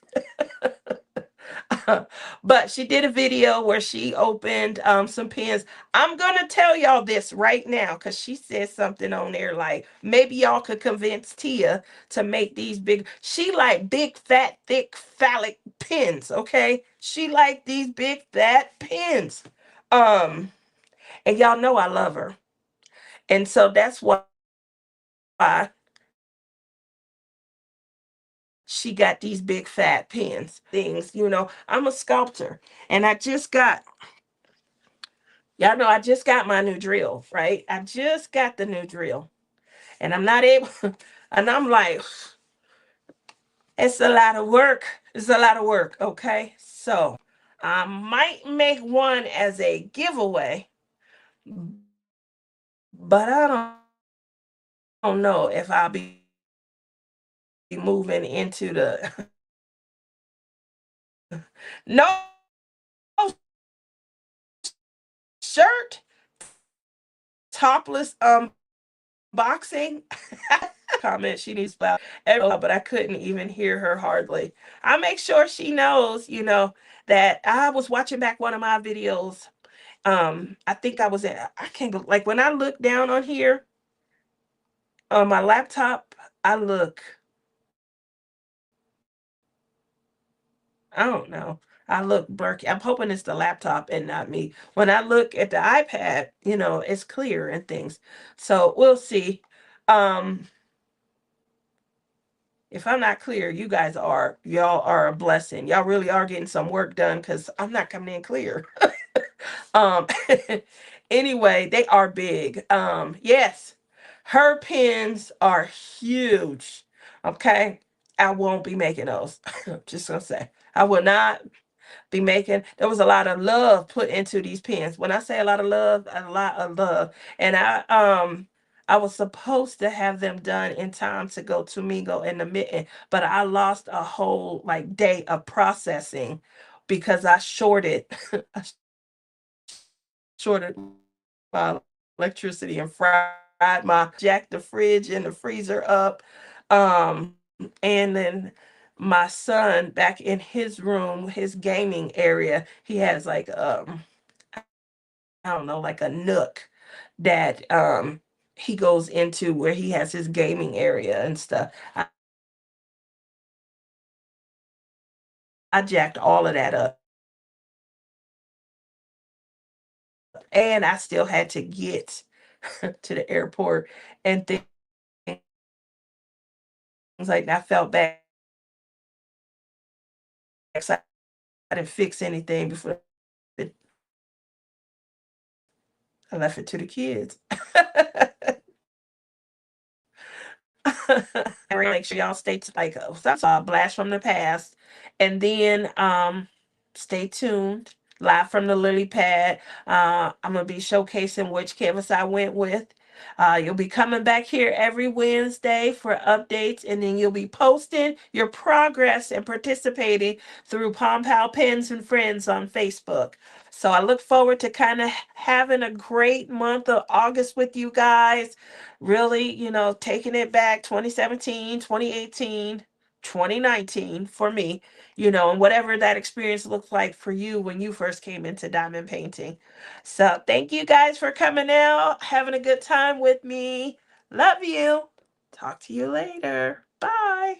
But she did a video where she opened some pins. I'm gonna tell y'all this right now because she said something on there like maybe y'all could convince Tia to make these big. She like big fat thick phallic pins. Okay, she like these big fat pins. Um, and y'all know I love her, and so that's why she got these big fat pins. Things, you know, I'm a sculptor, and y'all know I just got my new drill, right? I just got the new drill. And I'm not able, and I'm like, it's a lot of work. It's a lot of work, okay? So I might make one as a giveaway, but don't know if I'll be moving into the no shirt, topless boxing. Comment she needs about but I couldn't even hear her hardly. I make sure she knows, you know, that I was watching back one of my videos. I think I was in, I can't, like when I look down on here on my laptop, I look, I don't know. I look murky. I'm hoping it's the laptop and not me. When I look at the iPad, you know, it's clear and things. So we'll see. Um, if I'm not clear, y'all are a blessing. Y'all really are getting some work done because I'm not coming in clear. um anyway, they are big. Yes, her pins are huge. Okay. I won't be making those. Just gonna say. I will not be making. There was a lot of love put into these pens. When I say a lot of love, a lot of love. And I was supposed to have them done in time to go to Mingo in the mitten, but I lost a whole like day of processing because I shorted I shorted my electricity and fried my jacked the fridge and the freezer up. Um, and then my son back in his room, his gaming area, he has like I don't know, like a nook that he goes into where he has his gaming area and stuff. I jacked all of that up and I still had to get to the airport and think like I felt bad. I didn't fix anything before I left it to the kids. Make sure y'all stay like blast from the past, and then stay tuned. Live from the lily pad. I'm gonna be showcasing which canvas I went with. You'll be coming back here every Wednesday for updates, and then you'll be posting your progress and participating through Pom Pal Pens and Friends on Facebook. So I look forward to kind of having a great month of August with you guys. Really, taking it back 2017, 2018, 2019 for me, and whatever that experience looked like for you when you first came into diamond painting. So thank you guys for coming out, having a good time with me. Love you. Talk to you later. Bye.